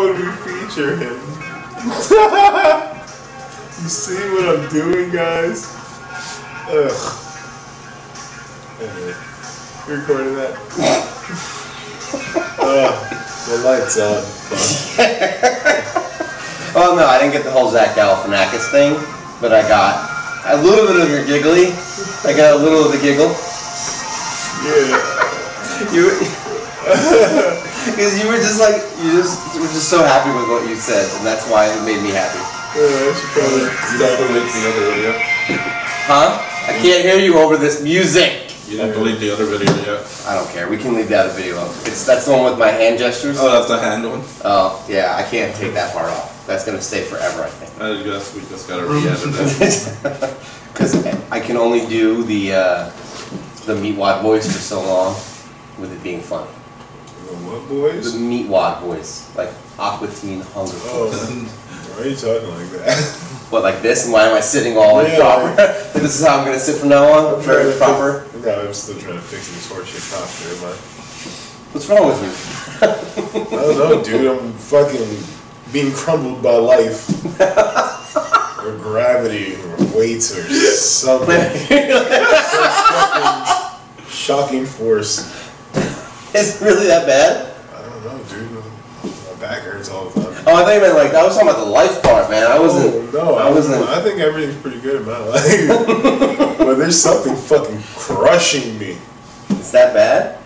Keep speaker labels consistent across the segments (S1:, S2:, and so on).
S1: would we feature him? You see what I'm doing, guys? Ugh. Anyway, you recording that? The light's on.
S2: Oh no, I didn't get the whole Zach Galifianakis thing, but I got a little bit of your giggly. I got a little of the giggle.
S1: Yeah.
S2: Because you were just like, you were just so happy with what you said, and that's why it made me happy.
S1: Yeah, you probably.
S3: You don't believe the other video?
S2: Huh? I can't hear you over this music.
S3: You don't believe the other video yet?
S2: I don't care. We can leave the other video up. That's the one with my hand gestures.
S3: Oh, that's the hand one?
S2: Oh, yeah. I can't take that part off. That's gonna stay forever, I think.
S3: I guess we just gotta re-edit it.
S2: Because I can only do the meatwad voice for so long, with it being fun.
S1: What voice?
S2: The meatwad voice, like Aqua Teen Hunger.
S1: Oh, why are you talking like that?
S2: What, like this? And why am I sitting all like proper? This is how I'm gonna sit from now on. Very proper.
S1: No, I'm still trying to fix this horseshit posture, man.
S2: What's wrong with you?
S1: I don't know, dude. I'm fucking being crumbled by life, or gravity, or weights, or something. Some shocking force.
S2: Is it really that bad?
S1: I don't know, dude. My back hurts all the time.
S2: Oh, I thought you meant like, I was talking about the life part, man. I wasn't.
S1: Oh, no, I wasn't. I think everything's pretty good in my life. But there's something fucking crushing me.
S2: It's that bad?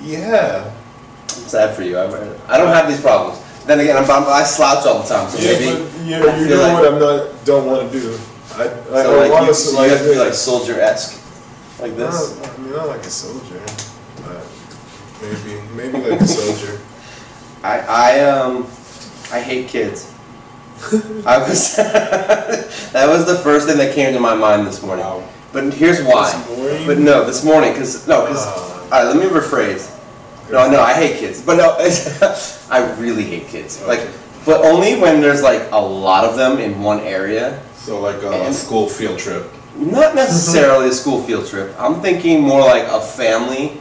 S1: Yeah.
S2: I'm sad for you. I don't have these problems. Then again, I slouch all the time, so maybe.
S1: But you're doing like, what don't want to do. I want to
S2: you have to be like soldier-esque, like this.
S1: I mean, not like a soldier. Maybe like a soldier.
S2: I hate kids. That was the first thing that came to my mind this morning. Wow. But here's why.
S1: This morning?
S2: But no, this morning, because all right, let me rephrase. No, I hate kids. But no, I really hate kids. Okay. Like, but only when there's like a lot of them in one area.
S3: So like a school field trip.
S2: Not necessarily a school field trip. I'm thinking more like a family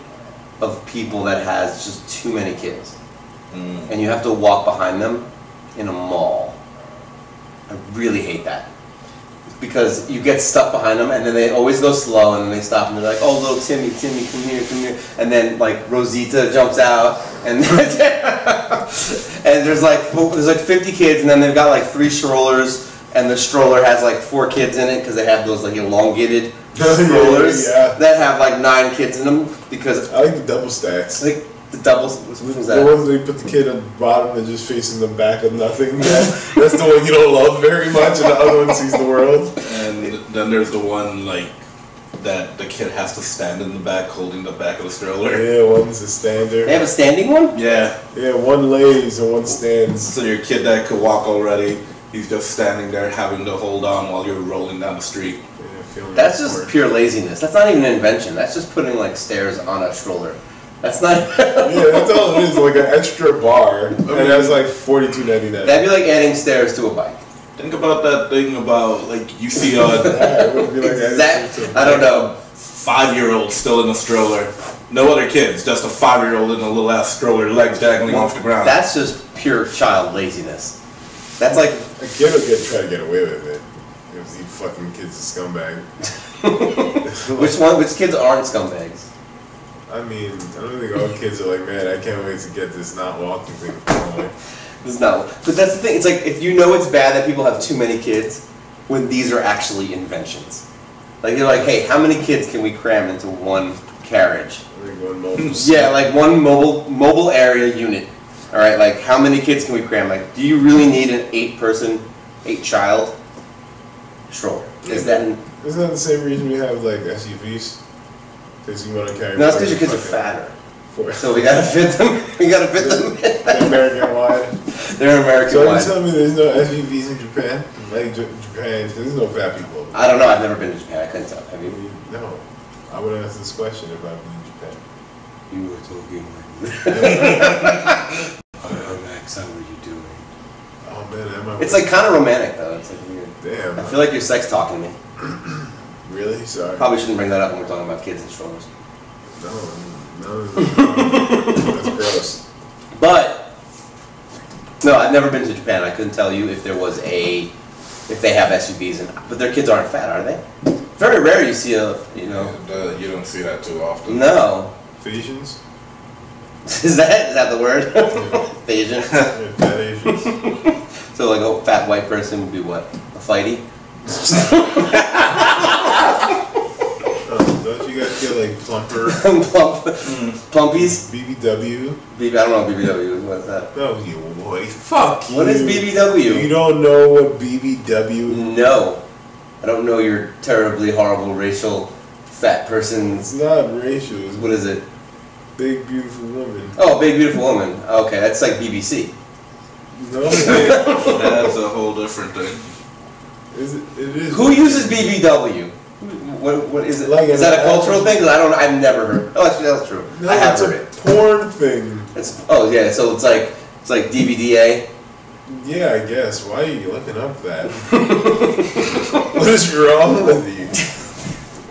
S2: of people that has just too many kids. And you have to walk behind them in a mall. I really hate that. Because you get stuck behind them and then they always go slow and then they stop and they're like, oh, little Timmy, come here. And then like Rosita jumps out and and there's like 50 kids and then they've got like 3 strollers and the stroller has like 4 kids in it because they have those like elongated strollers that have like 9 kids in them because
S1: I like the double stacks.
S2: Like the doubles. Which one's that?
S1: The ones where you put the kid on the bottom and just facing the back of nothing. That's the one you don't love very much, and the other one sees the world.
S3: And then there's the one like that the kid has to stand in the back holding the back of the stroller.
S1: Yeah, one's a stander.
S2: They have a standing one?
S3: Yeah.
S1: Yeah, one lays and one stands.
S3: So your kid that could walk already, he's just standing there having to hold on while you're rolling down the street.
S2: That's just pure laziness. That's not even an invention. That's just putting like stairs on a stroller. That's not.
S1: Yeah, that's all it is. Like an extra bar, and that's like $42.99.
S2: That'd be like adding stairs to a bike.
S3: Think about that thing about like you see on.
S2: I don't know.
S3: 5-year-old still in a stroller. No other kids, just a 5-year-old in a little ass stroller, legs dangling off the ground.
S2: That's just pure child laziness. That's like
S1: a kid will try to get away with it. Because he fucking kid's a scumbag.
S2: Which kids aren't scumbags?
S1: I mean, I don't think all kids are like, man, I can't wait to get this not walking thing.
S2: It's not. But that's the thing. It's like if you know it's bad that people have too many kids, when these are actually inventions. Like you're like, hey, how many kids can we cram into one carriage?
S1: I think one mobile.
S2: Yeah, like one mobile area unit. All right, like how many kids can we cram? Like, do you really need an 8-child stroller? Isn't that
S1: the same reason we have like SUVs? Because you want to carry.
S2: No, that's because your kids are fatter. So we gotta fit them. We gotta fit them.
S1: They're American wide.
S2: They're American wide.
S1: So you tell me there's no SUVs in Japan? Like Japan, there's no fat people.
S2: I don't know. I've never been to Japan. I couldn't tell. Have you?
S1: No. I would ask this question if I've been in Japan.
S2: You were talking like Max, how are you doing?
S1: Oh man,
S2: it's like kind of romantic though. It's like weird.
S1: Damn.
S2: I feel like you're sex talking me.
S1: Really? Sorry.
S2: Probably shouldn't bring that up when we're talking about kids and strollers.
S1: No, that's gross.
S2: But No, I've never been to Japan. I couldn't tell you if there was if they have SUVs, but their kids aren't fat, are they? Very rare you see you
S3: You don't see that too often.
S2: No.
S1: Asians?
S2: Is that the word? Asian.
S1: Fat Asians.
S2: So like a fat white person would be what? A fighty?
S1: Don't you guys get like plumper?
S2: Plumpies?
S1: BBW?
S2: I don't know what BBW is. What's that?
S1: Oh, you boy. Fuck you.
S2: What is BBW?
S1: You don't know what BBW is?
S2: No. I don't know your terribly horrible racial fat person's...
S1: It's not racial. It's
S2: What is it?
S1: Big Beautiful Woman.
S2: Oh, Big Beautiful Woman. Okay, that's like BBC.
S1: No,
S3: That's a whole different thing.
S1: it is.
S2: Who uses BBW? What is it?
S1: Like
S2: is that a cultural thing? 'Cause I've never heard. Oh, actually, that's true.
S1: No,
S2: I have
S1: it's
S2: heard
S1: a
S2: it.
S1: porn thing.
S2: Yeah. So it's like DVDA.
S1: Yeah, I guess. Why are you looking up that? What is wrong with you?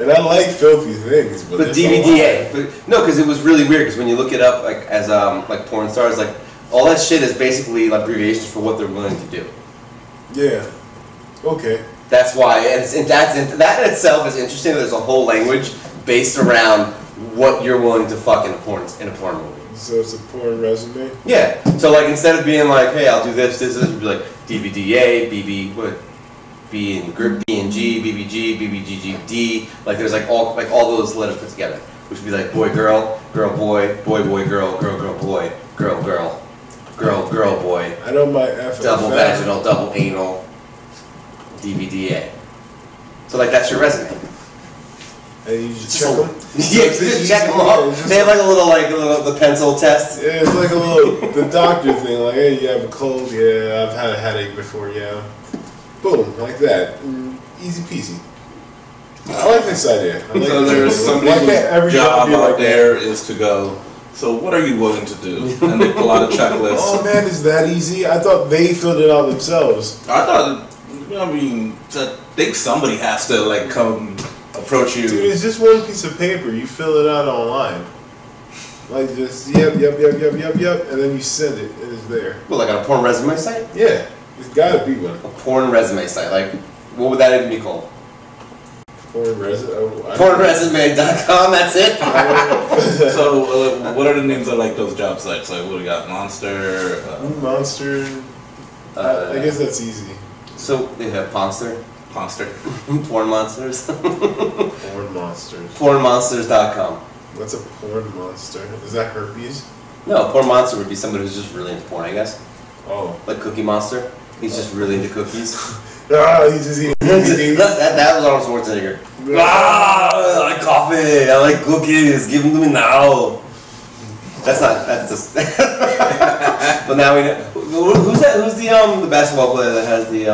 S1: And I like filthy things, but
S2: DVDA. No, because it was really weird. Because when you look it up, like as like porn stars, like all that shit is basically like abbreviations for what they're willing to do.
S1: Yeah. Okay.
S2: That's why, and that in itself is interesting. There's a whole language based around what you're willing to fuck in a porn movie.
S1: So it's a porn resume?
S2: Yeah. So like instead of being like, hey, I'll do this, it'd be like DVDA, BB, what? B and group B and G, BBG, BBGGD. Like there's like all those letters put together, which would be like boy, girl, girl, boy, boy, boy, girl, girl, girl, boy, girl, girl, girl, girl, boy.
S1: I know my F.
S2: Double vaginal, double anal, DVDA. So like that's your resume.
S1: And you just check them?
S2: Yeah, you just check them off. They have like a little the pencil test.
S1: Yeah, it's like a little the doctor thing. Like, hey, you have a cold? Yeah, I've had a headache before. Yeah. Boom, like that. Easy peasy. I like this idea. I like
S3: So there's somebody whose job out there is to go, so what are you willing to do? And they pull out a checklist.
S1: Oh man, is that easy? I thought they filled it out themselves.
S3: I think somebody has to like come approach you.
S1: Dude, it's just one piece of paper. You fill it out online. Like just, yep, and then you send it, and it's there.
S2: Well, like on a porn resume site?
S1: Yeah, it's gotta be one.
S2: A porn resume site. Like, what would that even be called? Pornresume.com, that's it?
S3: So, what are the names of like those job sites? Like, what do we got? Monster?
S1: Monster. I guess that's easy.
S2: So, they have Ponster?
S3: Monster.
S2: Porn monsters?
S1: Porn monsters.
S2: Pornmonsters.com.
S1: What's a porn monster? Is that herpes?
S2: No, a porn monster would be somebody who's just really into porn, I guess.
S1: Oh.
S2: Like Cookie Monster. He's just really into cookies.
S1: He's just eating cookies.
S2: that was Arnold Schwarzenegger. I like coffee. I like cookies. Give them to me now. That's just. But now we know. Who's that? Who's the basketball player that has the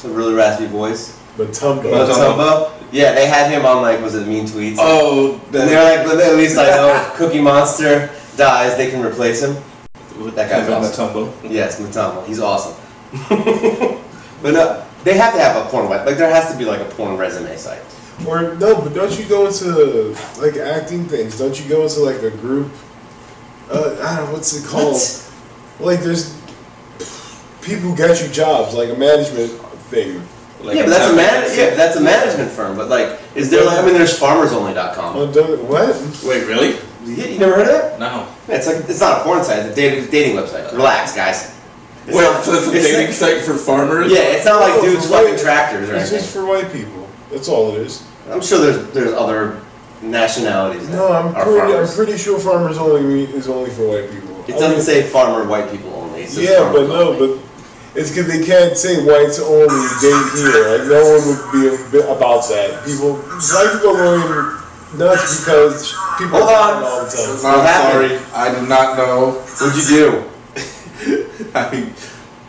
S2: really raspy voice?
S1: Mutombo.
S2: Yeah, they had him on like, was it Mean Tweets?
S3: Oh,
S2: and they're like, at least I know if Cookie Monster dies, they can replace him. That guy's awesome.
S3: Mutombo.
S2: Yes, Mutombo. He's awesome. But no, they have to have a porn website. Like there has to be like a porn resume site.
S1: Or no, but don't you go into like acting things? Don't you go into like a group? I don't know what's it called. Like there's people who get you jobs, like a management thing.
S2: Like yeah, but that's a management firm. But like, is there like? I mean, there's FarmersOnly.com.
S1: What?
S3: Wait, really?
S2: You never heard of that?
S3: No.
S2: Yeah, it's not a porn site. It's a dating website. Relax, guys.
S3: So it's a dating site for farmers?
S2: Yeah, it's not like dudes fucking tractors or anything.
S1: It's just for white people. That's all it is.
S2: I'm sure there's other nationalities.
S1: No, I'm pretty sure Farmers Only is only for white people.
S2: It doesn't say farmer white people only. It says
S1: but no, but it's because they can't say whites only date here. Like no one would be about that. Black people are going nuts because people
S2: hold on
S1: all the time.
S3: I'm sorry, I did not know.
S2: What'd you do?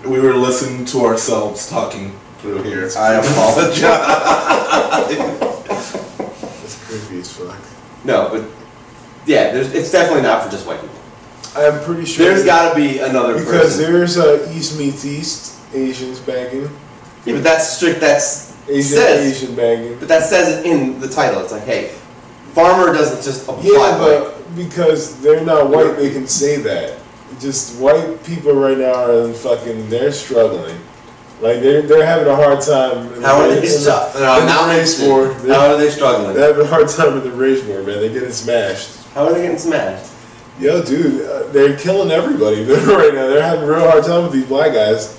S3: We were listening to ourselves talking through here. I apologize.
S1: That's creepy as fuck.
S2: No, but yeah, it's definitely not for just white people.
S1: I'm pretty sure
S2: there's got to be another
S1: because
S2: person.
S1: There's East meets East, Asians banging.
S2: Yeah, but that's strict. That's
S1: Asian banging.
S2: But that says it in the title. It's like, hey, farmer doesn't just apply.
S1: Yeah, but because they're not white, they can say that. just white people right now are they're struggling. Like they're having a hard time.
S2: How are they struggling?
S1: How
S2: are they struggling?
S1: They're having a hard time with the race war, man. They're getting smashed.
S2: How are they getting smashed?
S1: Yo, dude, they're killing everybody right now. They're having a real hard time with these black guys.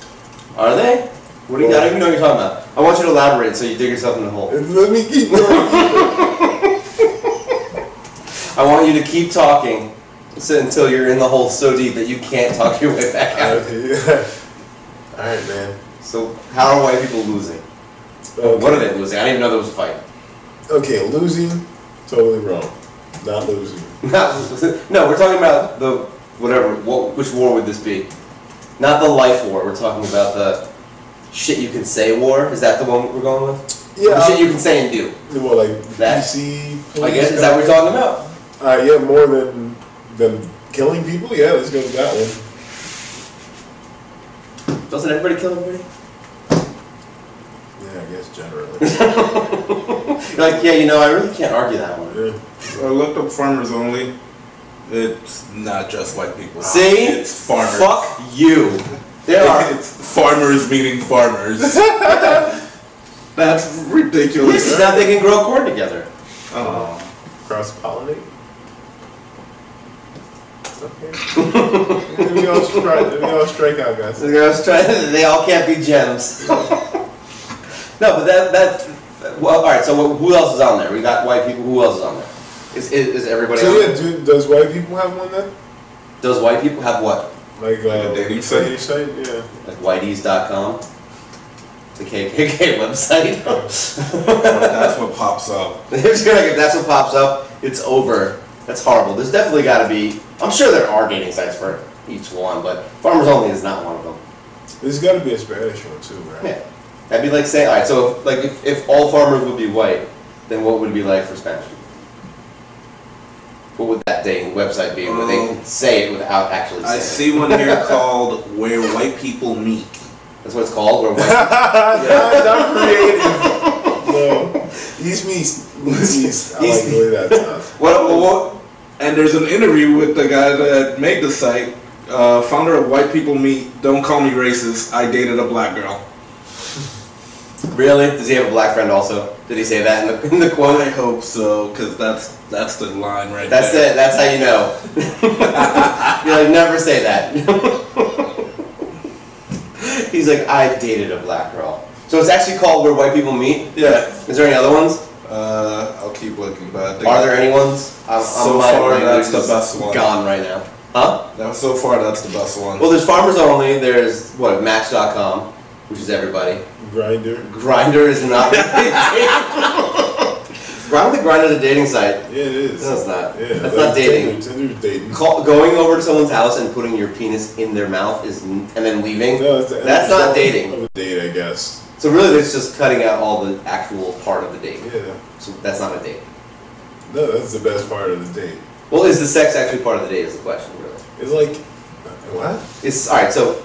S2: Are they? What do you? I don't even know what you're talking about. I want you to elaborate so you dig yourself in the hole.
S1: Let me keep going.
S2: I want you to keep talking until you're in the hole so deep that you can't talk your way back out.
S1: Okay. All right, man.
S2: So, how are white people losing? Okay. What are they losing? I didn't even know there was a fight.
S1: Okay, losing, totally wrong. Not losing.
S2: No, we're talking about the whatever. Which war would this be? Not the life war. We're talking about the shit you can say war. Is that the one we're going with?
S1: Yeah.
S2: The shit you can say and do.
S1: Well, like
S2: that.
S1: PC.
S2: I guess is that what we're talking about?
S1: Yeah, more than killing people. Yeah, let's go with that one.
S2: Doesn't everybody kill everybody?
S1: Yeah, I guess generally.
S2: You're like, yeah, I really can't argue that one.
S1: Yeah.
S3: I looked up farmers only. It's not just white people.
S2: See?
S3: It's farmers.
S2: Fuck you.
S3: It's farmers meaning farmers. That's ridiculous.
S2: Yes, now they can grow corn together.
S3: Oh.
S1: Cross-pollinate? Okay. Maybe I'll strike out, guys.
S2: They all can't be gems. No, but that well, all right. So who else is on there? We got white people. Who else is on there? Is everybody?
S1: So
S2: on
S1: yeah, does white people have one then?
S2: Does white people have what?
S1: Like
S3: a dating site?
S1: Yeah.
S2: Like whiteys.com? The KKK website?
S3: That's what pops up.
S2: If that's what pops up, it's over. That's horrible. There's definitely got to be. I'm sure there are dating sites for each one, but Farmers Only is not one of them.
S1: There's got to be a Spanish one too, right?
S2: Yeah. That'd be like saying, all right. So if all farmers would be white, then what would it be like for Spanish people? What would that dating website be where they can say it without actually saying it?
S3: I see one here called "Where White People Meet."
S2: That's what it's called. Where white people...
S1: Not creative. No. East Meets. I like the way that sounds.
S2: What?
S3: And there's an interview with the guy that made the site, founder of White People Meet. Don't call me racist. I dated a black girl.
S2: Really? Does he have a black friend also? Did he say that in the quote?
S3: I hope so, because that's the line right
S2: there. That's it. That's how you know. You're like, never say that. He's like, I dated a black girl. So it's actually called Where White People Meet?
S3: Yeah.
S2: Is there any other ones?
S3: I'll keep looking, but
S2: are there any ones?
S3: So far, that's the best one.
S2: Gone right now. Huh?
S3: So far, that's the best one.
S2: Well, there's Farmers Only. There's Match.com, which is everybody. Grindr is not. I don't think Grindr is a dating site.
S1: Yeah, it is.
S2: No, it's not.
S1: Yeah,
S2: that's not dating.
S1: Tinder's dating.
S2: Going over to someone's house and putting your penis in their mouth and then leaving.
S1: No,
S2: that's not dating.
S1: Of a date, I guess.
S2: So really, it's just cutting out all the actual part of the date.
S1: Yeah.
S2: So that's not a date.
S1: No, that's the best part of the date.
S2: Well, is the sex actually part of the date? Is the question really?
S1: It's like, what?
S2: It's all right. So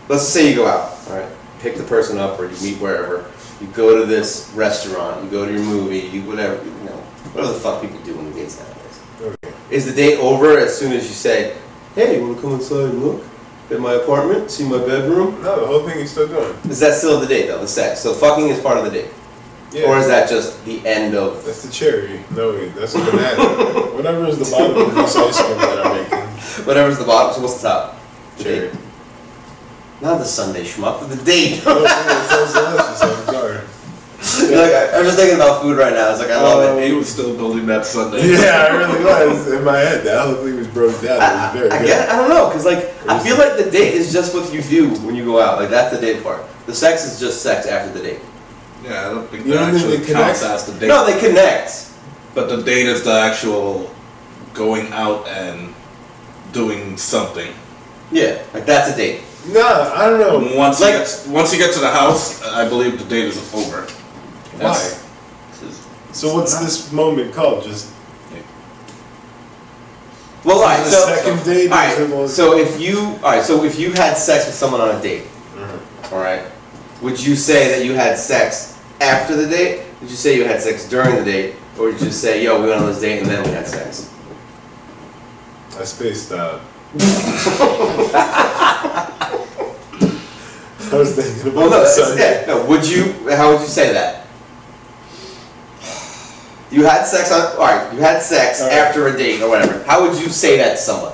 S2: let's just say you go out. All right. Pick the person up, or you meet wherever. You go to this restaurant. You go to your movie. You whatever whatever the fuck people do when they date nowadays.
S1: Okay.
S2: Is the date over as soon as you say, "Hey, you want to come inside and look at my apartment? See my bedroom?"
S1: No, the whole thing is still going.
S2: Is that still the date though? The sex. So fucking is part of the date.
S1: Yeah.
S2: Or is that just the end of?
S1: That's the cherry. No, that's the banana. Whatever is the bottom of this ice cream that I'm making.
S2: Whatever's the bottom. So what's the top? The
S1: Cherry.
S2: date. Not the Sunday schmuck, but the date.
S1: No, it sounds delicious. I'm sorry.
S2: You're like, I'm just thinking about food right now. It's like I love it.
S3: He was still building that Sunday.
S1: Yeah, I really was. In my head, that whole thing was broke down. It was very good.
S2: I don't know, because like I feel like the date is just what you do when you go out. Like that's the date part. The sex is just sex after the date.
S3: Yeah, I don't think
S1: You
S3: that
S1: don't think
S3: actually
S1: they
S3: counts
S1: connect?
S3: as the date.
S2: No, they connect.
S3: But the date is the actual going out and doing something.
S2: Yeah, like that's a date.
S1: Nah, I don't know.
S3: Once you get to the house, I believe the date is over.
S1: Why? So what's this moment called? Just
S2: well, all right.
S1: the
S2: So
S1: second date.
S2: all right. So if you had sex with someone on a date, all right, would you say that you had sex after the date? Did you say you had sex during the date, or did you just say, "Yo, we went on this date and then we had sex"?
S1: I spaced out. I was thinking
S2: Well,
S1: about
S2: no,
S1: the sun.
S2: yeah, no. How would you say that? You had sex on. All right, you had sex after a date or whatever. How would you say that to someone?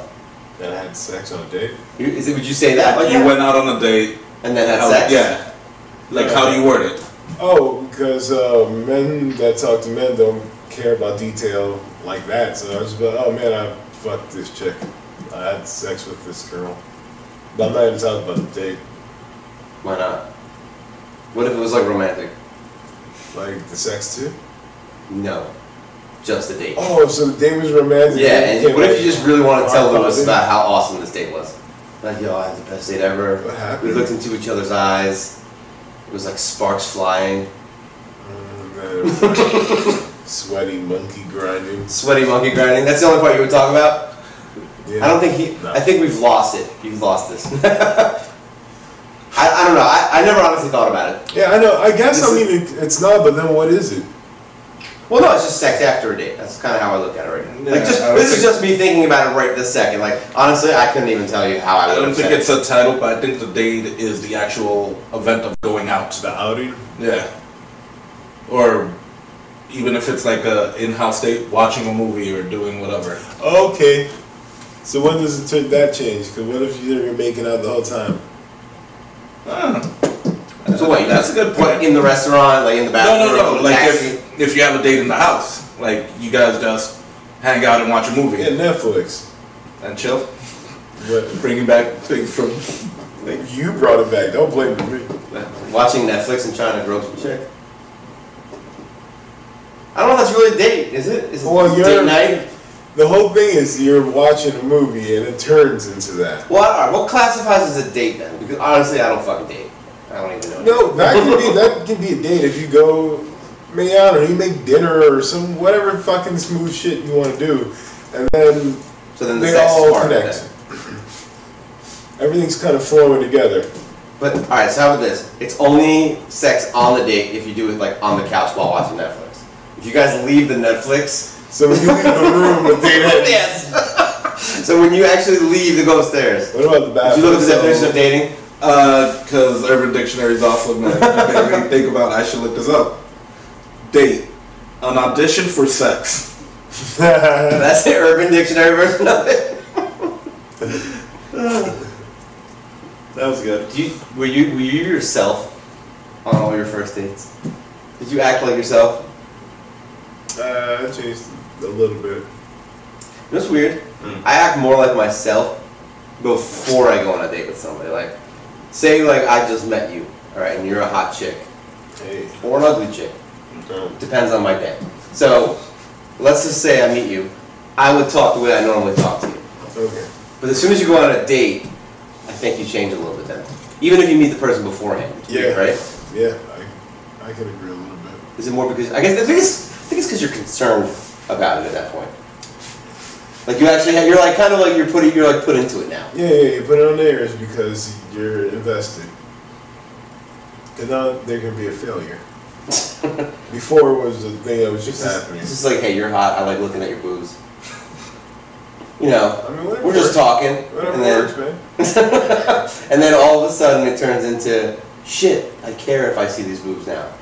S1: That I had sex on a date?
S2: Would you say that?
S3: Like you went out on a date
S2: and then had sex?
S3: Yeah. Like how do you word it?
S1: Oh, because men that talk to men don't care about detail like that. So I was just like, oh man, I fucked this chick. I had sex with this girl. But I'm not even talking about the date.
S2: Why not? What if it was like romantic?
S1: Like the sex too?
S2: No, just a date.
S1: Oh, so the date was romantic.
S2: Yeah, and what if you just really want to tell Lewis about how awesome this date was? Like, yo, I had the best date ever.
S1: What happened?
S2: We looked into each other's eyes. It was like sparks flying.
S1: Man, it was like sweaty monkey grinding.
S2: Sweaty monkey grinding. That's the only part you would talk about?
S1: Yeah.
S2: I don't think
S1: No.
S2: I think we've lost it. You've lost this. I don't know. I never honestly thought about it.
S1: Yeah, I know. I guess it's not, but then what is it?
S2: Well, no, it's just sex after a date. That's kind of how I look at it right now.
S3: Yeah,
S2: Like, this is just me thinking about it right this second. Like, honestly, I couldn't even tell you how I would
S3: I don't
S2: have
S3: think
S2: said
S3: it's a title, but I think the date is the actual event of going out.
S1: The outing?
S3: Yeah. Or even if it's like a in-house date, watching a movie or doing whatever.
S1: Okay. So when does that change? Because what if you're making out the whole time?
S2: So wait,
S3: that's a good point.
S2: In the restaurant, like in the bathroom?
S3: No. Like
S2: taxi?
S3: if you have a date in the house, like you guys just hang out and watch a movie
S1: Yeah, Netflix.
S3: and chill.
S1: What?
S3: Bringing back things from.
S1: You brought it back. Don't blame me.
S2: Watching Netflix and trying to grow some chick? I don't know if that's really a date, is it? Is it date night?
S1: The whole thing is you're watching a movie and it turns into that.
S2: Well, all right, what classifies as a date then? Because honestly, I don't fucking date. I don't even know.
S1: No, that can be a date if you go make out or you make dinner or some whatever fucking smooth shit you want to do, and then
S2: So then
S1: they
S2: sex is
S1: all
S2: part of it
S1: connect. Everything's kind of flowing together.
S2: But all right, so how about this? It's only sex on the date if you do it like on the couch while watching Netflix. If you guys leave the Netflix,
S1: So when you leave the room, the date ends.
S2: yes. So when you actually leave to go upstairs,
S1: What about the bathroom?
S2: did you look at the definition of dating?
S3: Because Urban Dictionary is awesome, man. Made me think about I should look this up. Date. An audition for sex.
S2: That's the Urban Dictionary version of it.
S3: That was good.
S2: Were you yourself on all your first dates? Did you act like yourself?
S1: I changed a little bit.
S2: You know what's weird? I act more like myself before I go on a date with somebody. Like, say like I just met you, all right, and you're a hot chick
S1: Hey.
S2: or an ugly chick.
S1: Okay.
S2: Depends on my day. So, let's just say I meet you. I would talk the way I normally talk to you.
S1: Okay.
S2: But as soon as you go on a date, I think you change a little bit then. Even if you meet the person beforehand.
S1: Yeah.
S2: Right?
S1: Yeah, I can agree a little bit.
S2: Is it more because I think it's because you're concerned about it at that point. Like you actually have, you're like kind of like you're put into it now.
S1: Yeah, you put it on there is because you're invested. And now there can be a failure. Before it was a thing that was just happening.
S2: It's just like, hey, you're hot. I like looking at your boobs. You know,
S1: I mean, whatever
S2: we're just
S1: works.
S2: talking,
S1: Whatever
S2: and then
S1: works, man.
S2: and then all of a sudden it turns into shit. I care if I see these boobs now.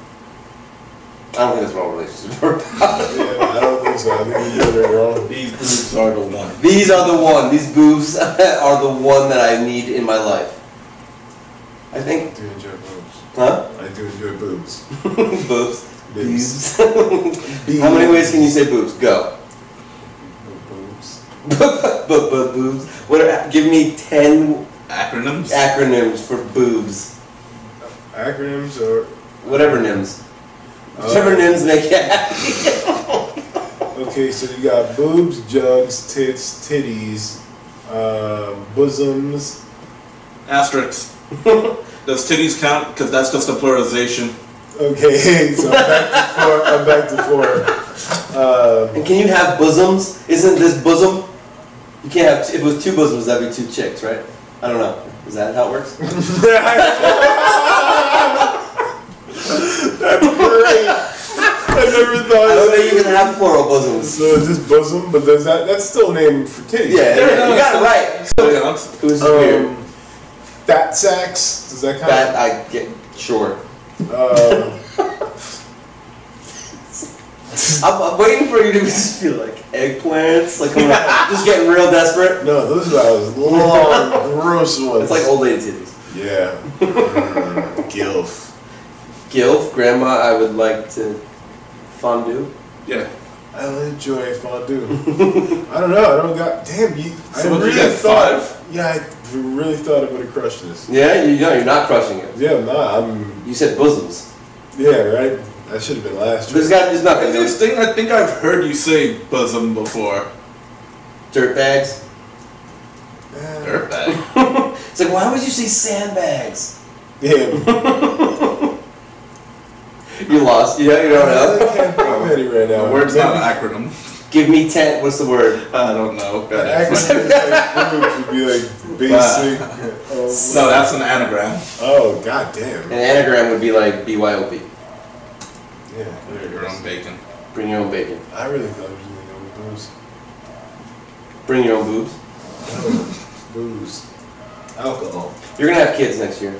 S2: I don't think that's what all relationships are about.
S1: Yeah, I don't think so. I think you're doing it wrong.
S3: These boobs are the one.
S2: These are the one. These boobs are the one that I need in my life. I
S1: I
S2: think.
S1: do enjoy boobs.
S2: Huh?
S1: I do enjoy boobs.
S2: Boobs.
S1: Boobs.
S2: Boobs. How many ways can you say boobs? Go.
S1: Boobs.
S2: Boobs. What? Give me 10
S3: Acronyms?
S2: acronyms for boobs.
S1: Acronyms or
S2: Whatever nims. Whichever nims make you happy.
S1: okay, so you got boobs, jugs, tits, titties, bosoms.
S3: Asterisks. Does titties count? Because that's just a pluralization.
S1: Okay, so I'm back to four.
S2: And can you have bosoms? Isn't this bosom? You can't have. If it was two bosoms, that'd be two chicks, right? I don't know. Is that how it works?
S1: That's great. I never thought
S2: I don't
S1: of
S2: don't even have plural bosoms.
S1: So just bosom, but there's that's still a name for titties.
S2: Yeah, you got it right.
S3: Still counts.
S2: It was weird.
S1: Fat sacks, does that count?
S2: That I get sure. I'm waiting for you to just feel like eggplants, like just getting real desperate.
S1: No, those are those long, gross ones.
S2: It's like old lady titties.
S1: Yeah. Gilf.
S2: Gilf, grandma, I would like to fondue.
S3: Yeah.
S1: I enjoy fondue. I don't know. I don't got. Damn you.
S3: So
S1: I
S3: what,
S1: really
S3: you got
S1: thought.
S3: 5?
S1: Yeah, I really thought I would have crushed this.
S2: Yeah, you know, you're not crushing it.
S1: Yeah, I'm not.
S2: You said bosoms.
S1: Yeah, right. That should have been last.
S2: There's nothing.
S3: This thing, I think I've heard you say bosom before.
S2: Dirt bags.
S3: Dirtbag.
S2: It's like, why would you say sandbags?
S1: Damn.
S2: You lost. You don't
S1: I
S2: know.
S1: can't think of any right now.
S3: The word's not an acronym.
S2: Give me 10. What's the word?
S3: I don't know.
S1: Acronym would be like basic.
S3: No, that's an anagram.
S1: Oh, god damn.
S2: An anagram would be like BYOB.
S1: Yeah, there it
S3: Your own
S1: is.
S3: bacon.
S2: Bring your own bacon.
S1: I really thought it was going to go with booze.
S2: Bring your own boobs.
S1: Booze. Alcohol.
S2: You're gonna have kids next year.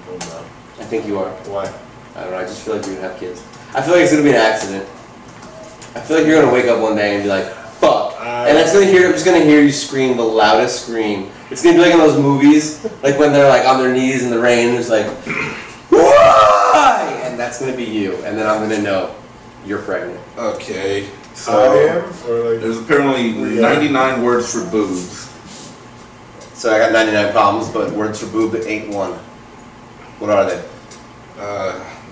S1: Oh, no.
S2: I think you are.
S1: Why?
S2: I don't know. I just feel like you're gonna have kids. I feel like it's gonna be an accident. I feel like you're gonna wake up one day and be like, "Fuck," and I'm just gonna hear you scream the loudest scream. It's gonna be like in those movies, like when they're like on their knees in the rain. It's like, "Why?" And that's gonna be you. And then I'm gonna know you're pregnant.
S3: Okay. So
S1: I am? Or like,
S3: there's apparently 99 words for boobs.
S2: So I got 99 problems, but words for boob ain't one. What are they?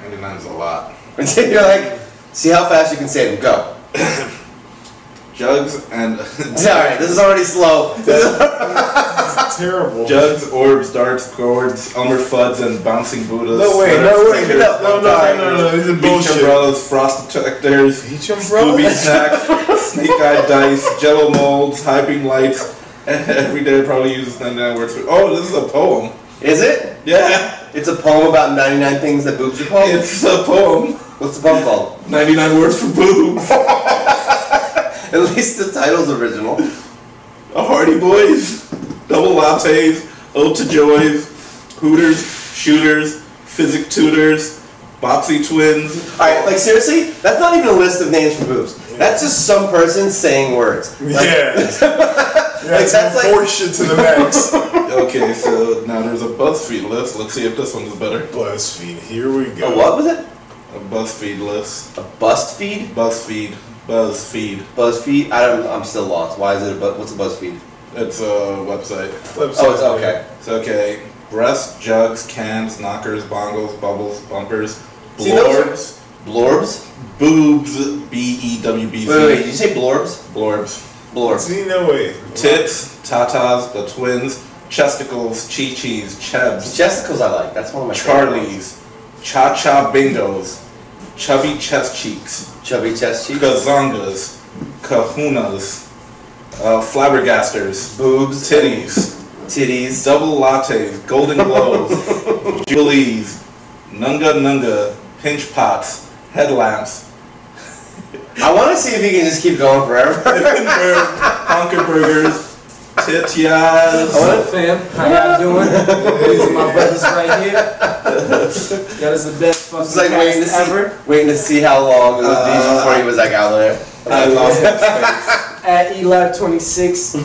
S3: 99 is a lot.
S2: You're like, see how fast you can say them. Go.
S3: Jugs and
S2: Alright, this is already slow.
S1: That's terrible.
S3: jugs, orbs, darts, gourds, Elmer Fuds, and bouncing Buddhas.
S1: No, wait,
S3: sweaters,
S1: no, wait.
S3: stickers,
S1: No, this is
S3: beach
S1: bullshit.
S3: umbrellas, frost detectors,
S1: Beach umbrella?
S3: Scooby snacks, snake-eyed dice, jello molds, high beam lights. Every day I probably uses 99 words for. Oh, this is a poem.
S2: Is it?
S3: Yeah,
S2: It's a poem about 99 things that boobs are called?
S3: it's a poem.
S2: What's the poem called?
S3: 99 words for boobs.
S2: At least the title's original.
S3: A Hardy Boys, double lattes, ode to joys, hooters, shooters, physic tutors, boxy twins.
S2: Alright, like seriously? That's not even a list of names for boobs. That's just some person saying words. Like,
S1: Yeah.
S2: Like, that's like-
S1: horseshit to the max.
S3: Okay, so now there's a BuzzFeed list. Let's see if this one's better.
S1: BuzzFeed, here we go.
S2: A what was it?
S3: A BuzzFeed list.
S2: A bust feed?
S3: BuzzFeed.
S2: BuzzFeed? I'm still lost. Why is it what's a BuzzFeed?
S3: It's a website.
S2: Oh, it's okay.
S3: It's okay. Breasts, jugs, cans, knockers, bongles, bubbles, bumpers,
S2: See, those are-
S3: blorbs,
S2: Blorbs?
S3: boobs, B-E-W-B-Z.
S2: Wait, did you say blorbs?
S3: Blorbs.
S2: Blorbs.
S1: See, no way.
S3: Tits, tatas, the twins, chesticles, chi-chis, chebs,
S2: Chesticles I like. That's one of my favorite ones.
S3: Charlies, cha-cha bingos, chubby chest cheeks,
S2: Chubby chest cheeks.
S3: gazongas, kahunas, flabbergasters,
S2: Boobs.
S3: titties,
S2: Titties.
S3: double lattes, golden glows, jubilees, nunga, pinch pots, headlamps,
S2: I want to see if you can just keep going forever.
S3: honker burgers, titias.
S4: What's up, fam? How y'all doing? These are my brothers right here. That is the best fucking
S2: It's like waiting to
S4: cast
S2: see,
S4: ever.
S2: waiting to see how long it would be before he was like out there.
S3: I lost my space.
S4: At Eli26.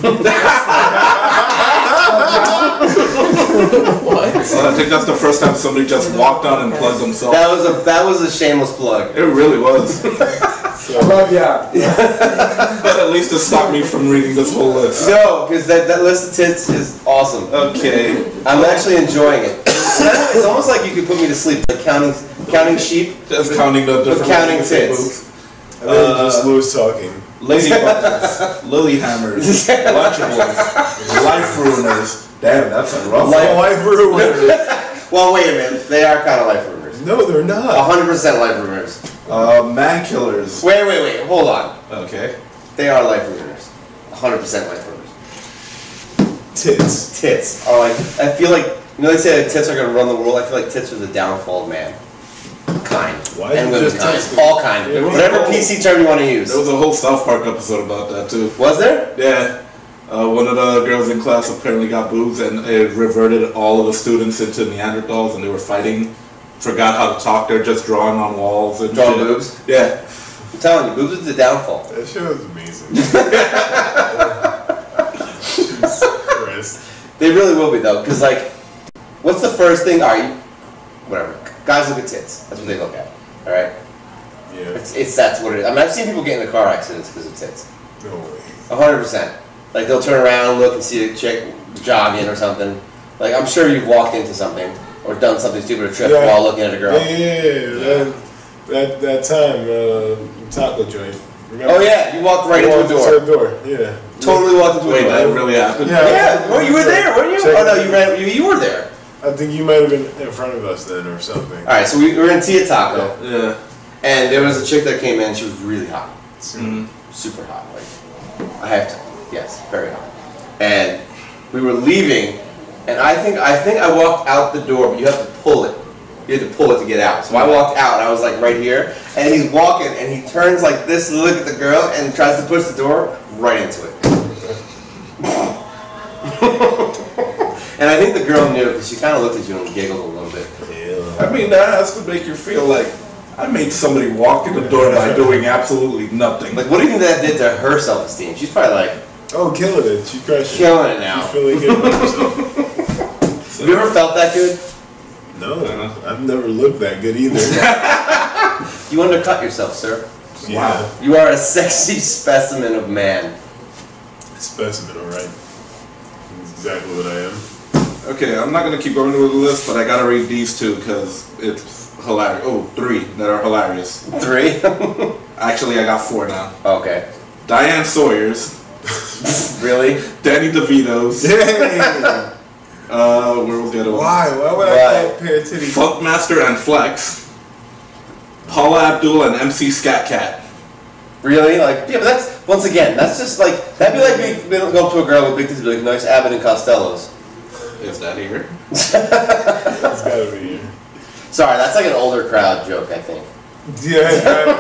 S4: What?
S3: Well, I think that's the first time somebody just walked on and plugged themselves.
S2: That was a shameless plug.
S3: It really was.
S4: I love y'all.
S3: But at least it stopped me from reading this whole list.
S2: No, because that list of tits is awesome.
S3: Okay.
S2: I'm actually enjoying it. It's almost like you could put me to sleep, like counting sheep.
S3: Just counting the different
S2: Counting
S3: ways
S2: tits.
S3: boobs.
S1: I think just Louis talking.
S3: Ladybugs, lilyhammers, lunchables, life ruiners. Damn, that's a rough one.
S1: Life ruiners.
S2: Well, wait a minute. They are kind of life ruiners.
S1: No, they're not.
S2: 100% life ruiners.
S3: Man killers.
S2: Wait. Hold on.
S3: Okay.
S2: They are life ruiners. 100% life ruiners.
S1: Tits.
S2: Tits are like, I feel like, they say that tits are going to run the world. I feel like tits are the downfall of man. kind.
S1: Why
S2: And
S1: you
S2: women
S1: just
S2: kind.
S1: text me?
S2: All kind.
S3: There was
S2: Whatever
S3: a whole-
S2: PC term you want to use.
S3: There was a whole South Park episode about that too.
S2: Was there?
S3: Yeah. One of the girls in class apparently got boobs and it reverted all of the students into Neanderthals and they were fighting. Forgot how to talk. They're just drawing on walls and
S2: Drawing
S3: shit.
S2: boobs?
S3: Yeah.
S2: I'm telling you, boobs is the downfall.
S1: That shit was amazing. Jesus Christ.
S2: They really will be though, because like, what's the first thing? Alright, whatever. Guys look at tits. That's what they look at. Alright?
S1: Yeah.
S2: It's that's what it is. I mean, I've seen people get into car accidents because of tits.
S1: No way.
S2: 100%. Like they'll turn around and look and see a chick jogging or something. Like I'm sure you've walked into something or done something stupid or tripped while looking at a girl.
S1: Yeah. That time, taco joint. Remember?
S2: Oh yeah, you walked right into a door.
S1: Into a door. Yeah.
S2: Totally walked into a
S3: Wait,
S2: door.
S3: that really happened?
S2: Yeah, well, you were there, weren't you?
S1: Check
S2: Oh no,
S1: it.
S2: you ran. You were there.
S1: I think you might have been in front of us then or something.
S2: All right, so we were in Tia Taco,
S3: Yeah.
S2: and there was a chick that came in. She was really hot,
S3: Mhm.
S2: super hot. Like I have to, yes, very hot. And we were leaving, and I think I walked out the door, but you have to pull it. You have to pull it to get out. So I walked out, and I was like right here, and he's walking, and he turns like this to look at the girl, and tries to push the door right into it. And I think the girl knew because she kind of looked at you and giggled a little bit.
S3: I mean, that has to make you feel like I made somebody walk in the door by doing absolutely nothing.
S2: Like, what do you think that did to her self-esteem? She's probably like
S1: Oh, killing it. She crushed it.
S2: killing it now.
S1: She's feeling good about herself.
S2: Have you ever felt that good?
S1: No, I've never looked that good either.
S2: You undercut yourself, sir.
S1: Yeah.
S2: You are a sexy specimen of man.
S1: Specimen, alright. That's exactly what I am.
S3: Okay, I'm not gonna keep going with the list, but I gotta read these two because it's hilarious. Oh, three that are hilarious.
S2: 3?
S3: Actually, I got 4 now.
S2: Okay.
S3: Diane Sawyer's,
S2: Really?
S3: Danny DeVito's.
S1: Yay!
S3: Where was the other one?
S1: Why? Why would I
S2: Why?
S1: call a pair of titties?
S3: Funkmaster and Flex. Paula Abdul and MC Scat Cat.
S2: Really? Like, yeah, but that's, once again, that's just like, that'd be like me going up to a girl with big titties and be like, nice Abbott and Costello's.
S3: Is that here?
S1: It's gotta be here.
S2: Sorry, that's like an older crowd joke, I think.
S1: Yeah,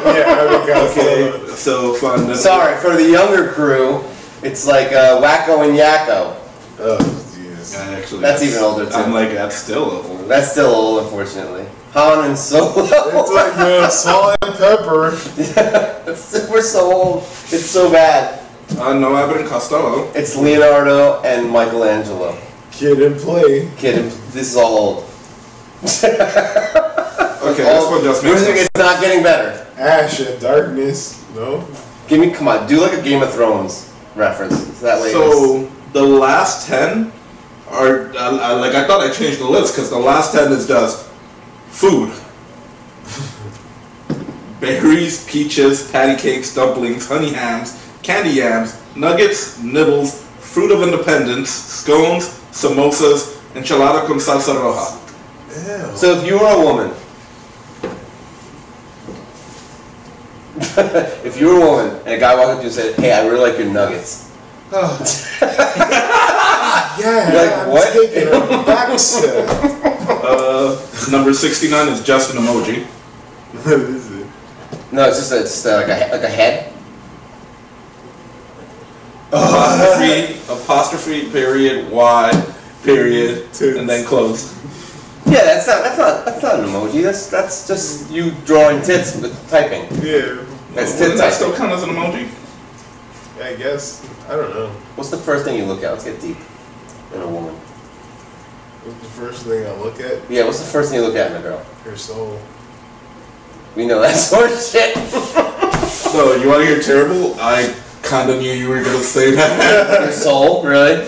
S1: I would
S3: Okay, so fun.
S2: Sorry, for the younger crew, it's like Wacko and Yakko.
S1: Oh, Jesus.
S3: Actually,
S2: That's even older, too.
S3: I'm like, that's still old.
S2: That's still old, unfortunately. Han and Solo.
S1: It's like salt and pepper.
S2: We're so old. It's so bad.
S3: No Abbott and Costello.
S2: It's Leonardo and Michelangelo.
S1: Kid and play.
S2: Kid, this is all old.
S3: Okay, this one just makes sense.
S2: It's not getting better.
S1: Ash and darkness. No?
S2: Give me, come on, do like a Game of Thrones reference. That way.
S3: So the last 10 are like I thought I changed the list because the last 10 is just food. Berries, peaches, patty cakes, dumplings, honey hams, candy yams, nuggets, nibbles, fruit of independence, scones, samosas, enchilada con salsa roja.
S1: Ew.
S2: So if you were a woman, if you were a woman and a guy walked up to you and said, "Hey, I really like your nuggets,"
S1: Yeah,
S2: You're like,
S1: I'm
S2: what?
S1: taking a back step.
S3: Number 69 is just an emoji.
S1: What is it?
S2: no, it's just like a head.
S3: Apostrophe, period, Y, period, and then close.
S2: Yeah, that's not an emoji. That's just you drawing tits with typing.
S1: Yeah,
S2: That's
S3: Wouldn't
S2: tit
S3: that still
S2: typing.
S3: count as an emoji?
S1: I guess. I don't know.
S2: What's the first thing you look at? Let's get deep. In a woman.
S1: What's the first thing I look at?
S2: Yeah, what's the first thing you look at in a girl?
S1: Her soul.
S2: We know that sort of shit.
S3: So, you want to hear terrible? I kind of knew you were going to say that.
S2: Your soul, really?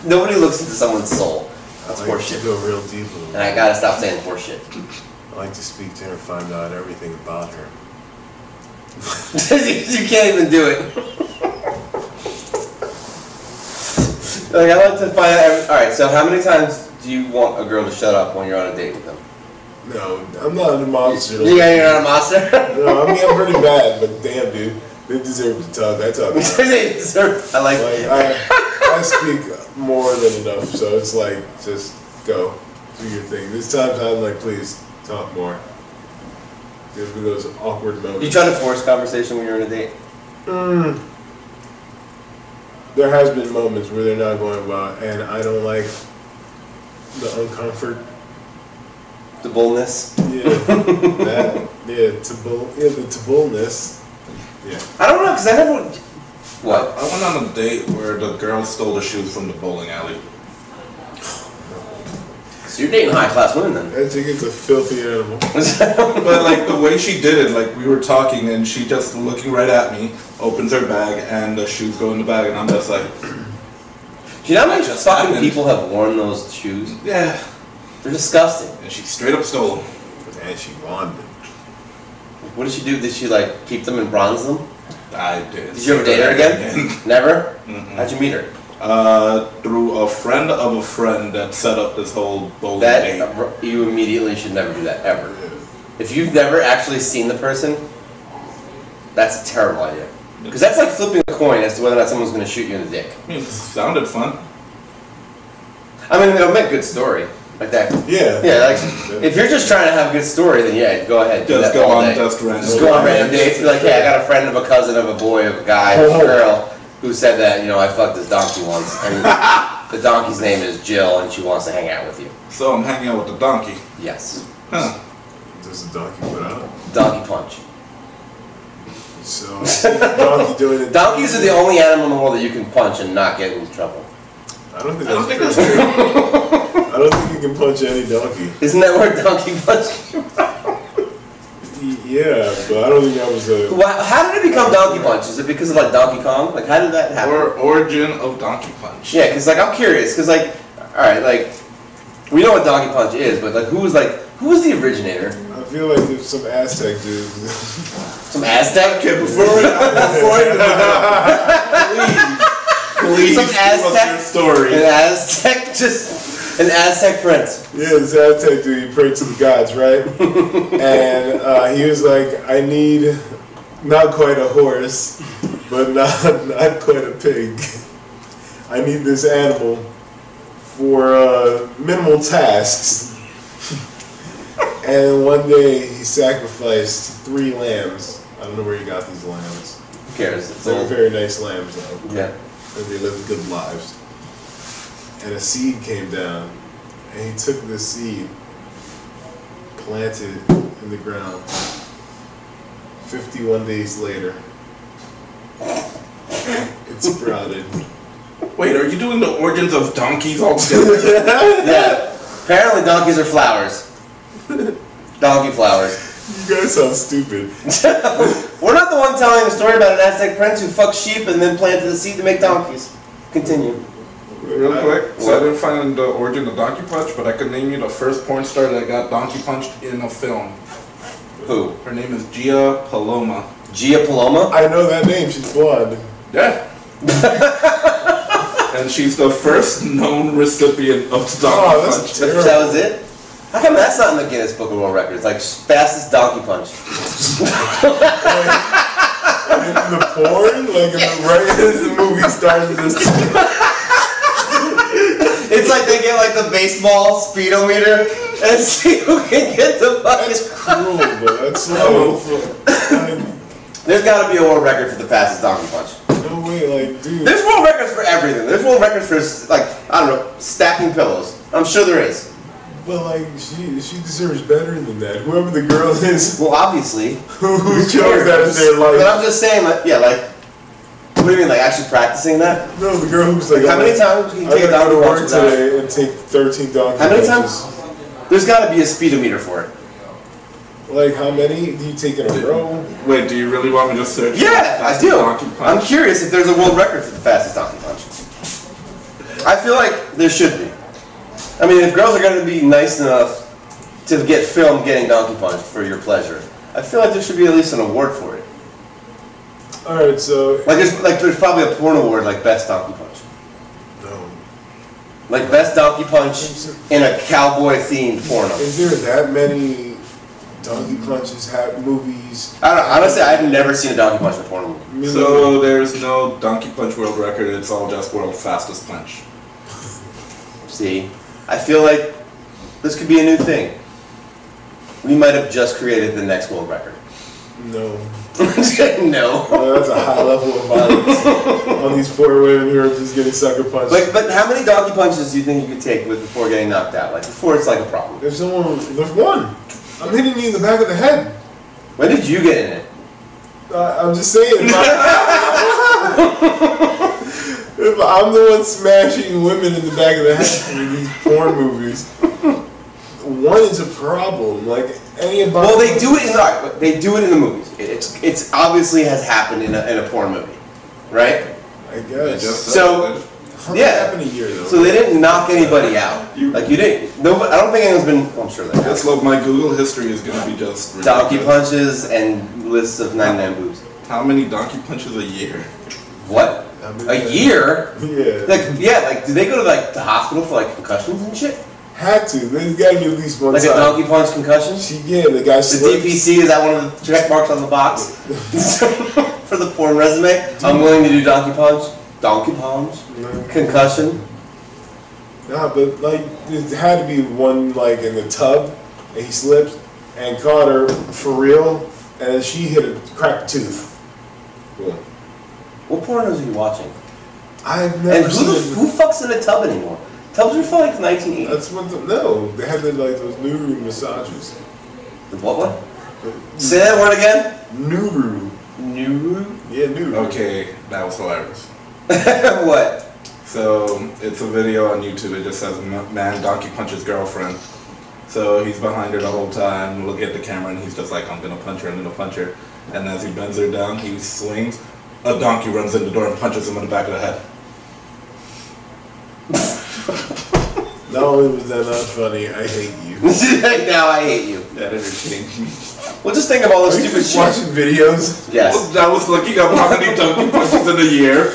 S2: Nobody looks into someone's soul. That's
S1: I like
S2: horseshit.
S1: to go real deep with
S2: And
S1: her.
S2: I gotta stop saying horseshit.
S1: I like to speak to her and find out everything about her.
S2: You can't even do it. Like, I like to find out. Alright, so how many times do you want a girl to shut up when you're on a date with them?
S1: No, I'm not a monster.
S2: Yeah, you're not a monster?
S1: No, I mean, I'm pretty bad, but damn, dude. They deserve to talk. I talk.
S2: I like
S1: I speak more than enough, so it's like, just go. Do your thing. This time I'm like, please, Talk more. Give me those awkward moments.
S2: You try to force conversation when you're on a date?
S1: There has been moments where they're not going well, and I don't like the uncomfort.
S2: The boldness?
S1: Yeah. That. Yeah, the tableness. Yeah.
S2: I don't know, because I never... What?
S3: I went on a date where the girl stole the shoes from the bowling alley.
S2: So you're dating high-class women, then?
S1: I think it's a filthy animal.
S3: But like the way she did it, like we were talking and she just looking right at me, opens her bag and the shoes go in the bag and I'm just like...
S2: Do you know how many
S3: Just
S2: fucking
S3: happened.
S2: people have worn those shoes?
S3: Yeah.
S2: They're disgusting.
S3: And she straight up stole them.
S1: And she wanted it.
S2: What did she do? Did she, like, keep them and bronze them?
S3: I did.
S2: Did you ever date her again? Never?
S3: Mm-mm.
S2: How'd you meet her?
S3: Through a friend of a friend that set up this whole bowling date.
S2: You immediately should never do that, ever. If you've never actually seen the person, that's a terrible idea. Because that's like flipping a coin as to whether or not someone's going to shoot you in the dick.
S3: I mean, it sounded fun.
S2: I mean, it'll make a good story. Like that.
S1: Yeah.
S2: Yeah, like, if you're just trying to have a good story, then yeah, go ahead. Do
S3: Just
S2: that
S3: go
S2: all
S3: on
S2: day.
S3: just random.
S2: Just go on random dates. Be like, hey, I got a friend of a cousin of a boy of a guy of a girl who said that, you know, I fucked this donkey once. And the donkey's name is Jill and she wants to hang out with you.
S3: So I'm hanging out with the donkey.
S2: Yes.
S3: Huh.
S1: Does the donkey put out?
S2: Donkey punch.
S1: So, donkey doing it.
S2: Donkeys are the only animal in the world that you can punch and not get in trouble.
S1: I don't think
S3: I don't
S1: that's
S3: think
S1: true.
S3: that's true.
S1: I don't think you can punch any donkey.
S2: Isn't that where donkey punch came from?
S1: Yeah, but I don't think that was a...
S2: How did it become donkey punch? Is it because of like Donkey Kong? Like how did that happen?
S3: Or origin of donkey punch.
S2: Yeah, because like I'm curious, because like, all right, like we know what donkey punch is, but like who was the originator?
S1: I feel like there's some Aztec dude.
S2: Some Aztec?
S3: Okay, before I please
S2: Some
S3: give us
S2: Aztec
S3: your story.
S2: An Aztec prince.
S1: Yeah, this Aztec dude, he prayed to the gods, right? And he was like, I need not quite a horse, but not quite a pig. I need this animal for minimal tasks. And one day he sacrificed 3 lambs. I don't know where he got these lambs.
S2: Who cares? It's
S1: They were
S2: all,
S1: very nice lambs, though.
S2: yeah.
S1: And they lived good lives. And a seed came down, and he took the seed, planted it in the ground. 51 days later, it sprouted.
S3: Wait, are you doing the origins of donkeys altogether?
S2: Yeah. Apparently donkeys are flowers. Donkey flowers.
S1: You guys sound stupid.
S2: We're not the one telling a story about an Aztec prince who fucked sheep and then planted the seed to make donkeys. Continue.
S3: Real quick, so I didn't find the origin of donkey punch, but I could name you the first porn star that got donkey punched in a film.
S2: Who?
S3: Her name is Gia Paloma.
S2: Gia Paloma?
S1: I know that name. She's blonde.
S3: Yeah. And she's the first known recipient of the donkey
S1: that's
S3: punch.
S1: terrible.
S2: That was it? How come that's not in the Guinness Book of World Records? Like, fastest donkey punch.
S1: In the porn? Like, right as the movie starts, just...
S2: It's like they get like the baseball speedometer and see who can get the
S1: That's
S2: fucking...
S1: cruel, but that's so...
S2: There's gotta be a world record for the fastest donkey punch.
S1: No way, like, dude.
S2: There's world records for everything. There's world records for, like, I don't know, stacking pillows. I'm sure there is.
S1: But, like, she deserves better than that. Whoever the girl is
S2: Well, obviously.
S1: who chose that as their life.
S2: But I'm just saying, like, yeah, like, what do you mean, like, actually practicing that?
S1: No, the girl who's like,
S2: How many times can you take a
S1: I'm
S2: donkey
S1: gonna go
S2: punch
S1: to work
S2: without?
S1: today and take 13 donkey
S2: How many
S1: punches.
S2: times? There's gotta be a speedometer for it.
S1: Like, how many do you take in a row?
S3: Wait, do you really want me to search?
S2: Yeah, I
S3: fastest
S2: do.
S3: donkey punch?
S2: I'm curious if there's a world record for the fastest donkey punch. I feel like there should be. I mean, if girls are going to be nice enough to get filmed getting donkey punched for your pleasure, I feel like there should be at least an award for it.
S1: Alright, so...
S2: Like there's probably a porn award like best donkey punch.
S1: No.
S2: Like best donkey punch in a cowboy themed porno.
S1: Is there that many donkey punches, movies?
S2: I don't know. Honestly, I've never seen a donkey punch in a porno movie.
S1: I mean,
S3: So there's no donkey punch world record, it's all just world fastest punch.
S2: See, I feel like this could be a new thing. we might have just created the next world record.
S1: No.
S2: No.
S1: Oh, that's a high level of violence on these poor women who are just getting sucker punched.
S2: But how many donkey punches do you think you could take before getting knocked out? Like before it's like a problem.
S1: There's one. I'm hitting you in the back of the head.
S2: When did you get in it?
S1: I'm just saying. If I'm the one smashing women in the back of the head in these porn movies, one is a problem. Like any about.
S2: Well, they do it. They do it in the movies. It's obviously has happened in a porn movie, right?
S1: I guess.
S2: So yeah.
S1: Happened a year though.
S2: So they didn't knock anybody out. Like you didn't. No, I don't think anyone's been. Well, I'm sure they have.
S3: That's like my Google history is gonna be just
S2: Donkey punches and lists of 99 boobs.
S3: How many donkey punches a year?
S2: What? A year?
S1: Yeah.
S2: Like do they go to like the hospital for like concussions and shit?
S1: Had to. They gotta get at least one
S2: Like
S1: time.
S2: a donkey punch concussion?
S1: The guy
S2: The
S1: slipped.
S2: DPC, is that one of the check marks on the box? For the porn resume? I'm willing to do donkey punch. Donkey punch? Concussion?
S1: Nah, but like there had to be one like in the tub, and he slipped and caught her for real, and she hit a cracked tooth. Boom.
S2: What pornos are you watching?
S1: I've never
S2: And
S1: seen
S2: who fucks in a tub anymore? Tubs were from like the 1980s.
S1: That's what no. They had like those Nuru massages.
S2: The what? Say that word again?
S1: Nuru.
S2: Nuru?
S1: Yeah, Nuru.
S3: Okay, that was hilarious.
S2: What?
S3: So it's a video on YouTube. It just says man donkey punches girlfriend. So he's behind her the whole time, looking at the camera, and he's just like, I'm gonna punch her, I'm gonna punch her. And as he bends her down, he swings. A donkey runs in the door and punches him in the back of the head.
S1: Not only was that not funny, I hate you.
S2: Now I hate you.
S3: That entertained me.
S2: Well, just think of all the
S1: Are you
S2: stupid
S1: just
S2: shit.
S1: watching videos?
S2: Yes.
S3: I was looking up how many donkey punches in a year,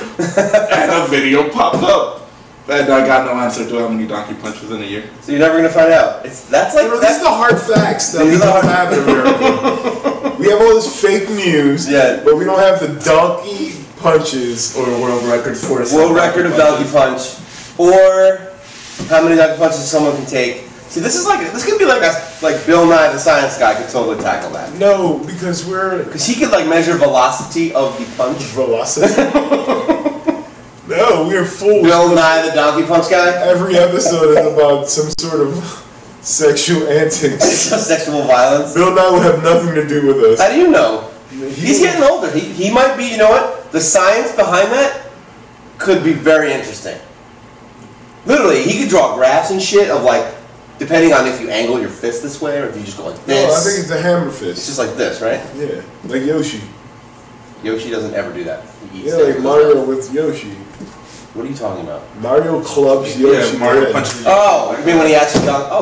S3: and a video popped up. And I got no answer to how many donkey punches in a year.
S2: So you're never gonna find out. That's like
S1: This is the hard facts that we don't have in America. We have all this fake news, but we don't have the donkey punches
S3: Or a world record for a
S2: world record of donkey punch, or how many donkey punches someone can take. See, this could be like Bill Nye the Science Guy could totally tackle that.
S1: No, because
S2: he could like measure velocity of the punch.
S1: Velocity? No, we're fools.
S2: Bill Nye the Donkey Punch Guy.
S1: Every episode is about some sort of sexual antics.
S2: Sexual violence.
S1: Bill Nye will have nothing to do with us.
S2: How do you know? He's getting older. He might be. You know what? The science behind that could be very interesting. Literally, he could draw graphs and shit of like, depending on if you angle your fist this way or if you just go like this.
S1: No, I think it's a hammer fist.
S2: It's just like this, right?
S1: Yeah, like Yoshi.
S2: Yoshi doesn't ever do that. He eats
S1: Yeah, like Mario with Yoshi.
S2: What are you talking about?
S1: Mario clubs Yoshi.
S3: Yeah, Mario
S1: dead.
S3: punches.
S2: Oh, you mean when he actually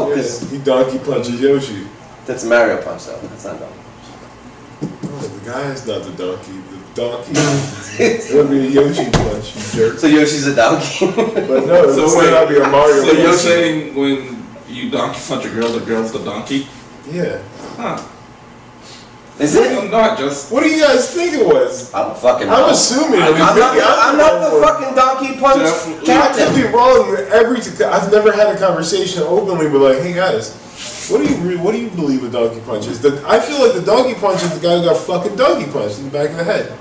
S2: because
S1: he donkey punches Yoshi.
S2: that's a Mario punch though. That's not donkey.
S1: Oh, the guy is not the donkey. The donkey. It would be a Yoshi punch, you jerk.
S2: So Yoshi's a donkey.
S1: But no,
S3: So
S1: it's
S3: wait,
S1: not be a Mario.
S3: So you're
S1: punch.
S3: saying when you donkey punch a girl, the girl's the donkey?
S1: Yeah.
S3: Huh.
S2: Is it?
S3: I'm not just.
S1: What do you guys think it was?
S2: I'm fucking.
S1: I'm assuming.
S2: I'm not the fucking donkey punch
S3: Definitely.
S1: I could
S2: captain.
S1: be wrong. I've never had a conversation openly, but like, hey guys, what do you believe a donkey punch is? I feel like the donkey punch is the guy who got fucking donkey punched in the back of the head.